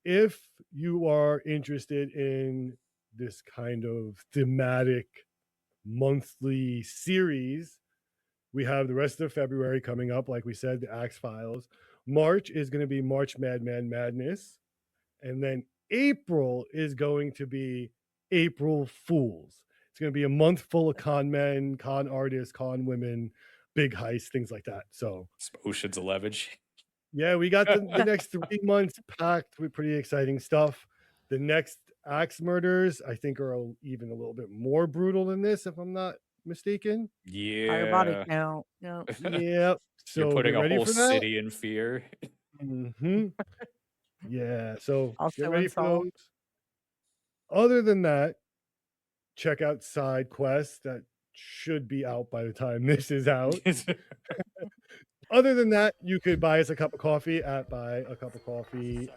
A: If you are interested in this kind of thematic monthly series, we have the rest of February coming up. Like we said, the Axe Files. March is going to be March Madness. And then April is going to be April Fools. It's going to be a month full of con men, con artists, con women, big heists, things like that. So,
D: Some Ocean's 11.
A: yeah, we got the next 3 months packed with pretty exciting stuff. The next Axe murders, I think, are even a little bit more brutal than this, if I'm not mistaken.
E: Higher body
D: Yeah.
E: count. Yeah.
A: Yep.
D: You're
A: So
D: putting
A: get
D: a
A: ready
D: whole
A: for that.
D: city in fear.
A: Hmm. Yeah. So get
E: Also
A: ready for
E: unsolved.
A: those. Other than that, check out Side Quest. That should be out by the time this is out. Other than that, you could buy us a cup of coffee at buyacupofcoffee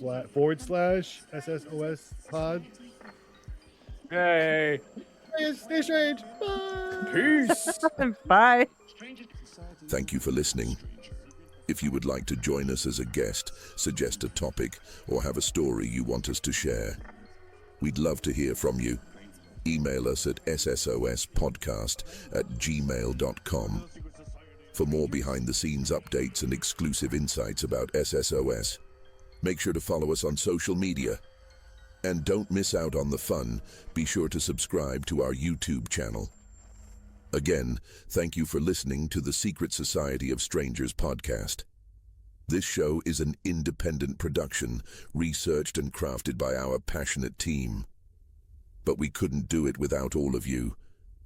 A: / SSOS pod.
D: Hey,
A: Stay strange. Bye.
D: peace.
E: Bye.
G: Thank you for listening. If you would like to join us as a guest, suggest a topic, or have a story you want us to share, we'd love to hear from you. Email us at ssospodcast@gmail.com. For more behind-the-scenes updates and exclusive insights about SSOS, make sure to follow us on social media. And don't miss out on the fun. Be sure to subscribe to our YouTube channel. Again, thank you for listening to the Secret Society of Strangers podcast. This show is an independent production, researched and crafted by our passionate team. But we couldn't do it without all of you.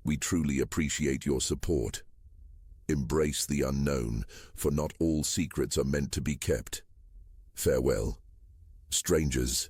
G: We truly appreciate your support. Embrace the unknown, for not all secrets are meant to be kept. Farewell, strangers.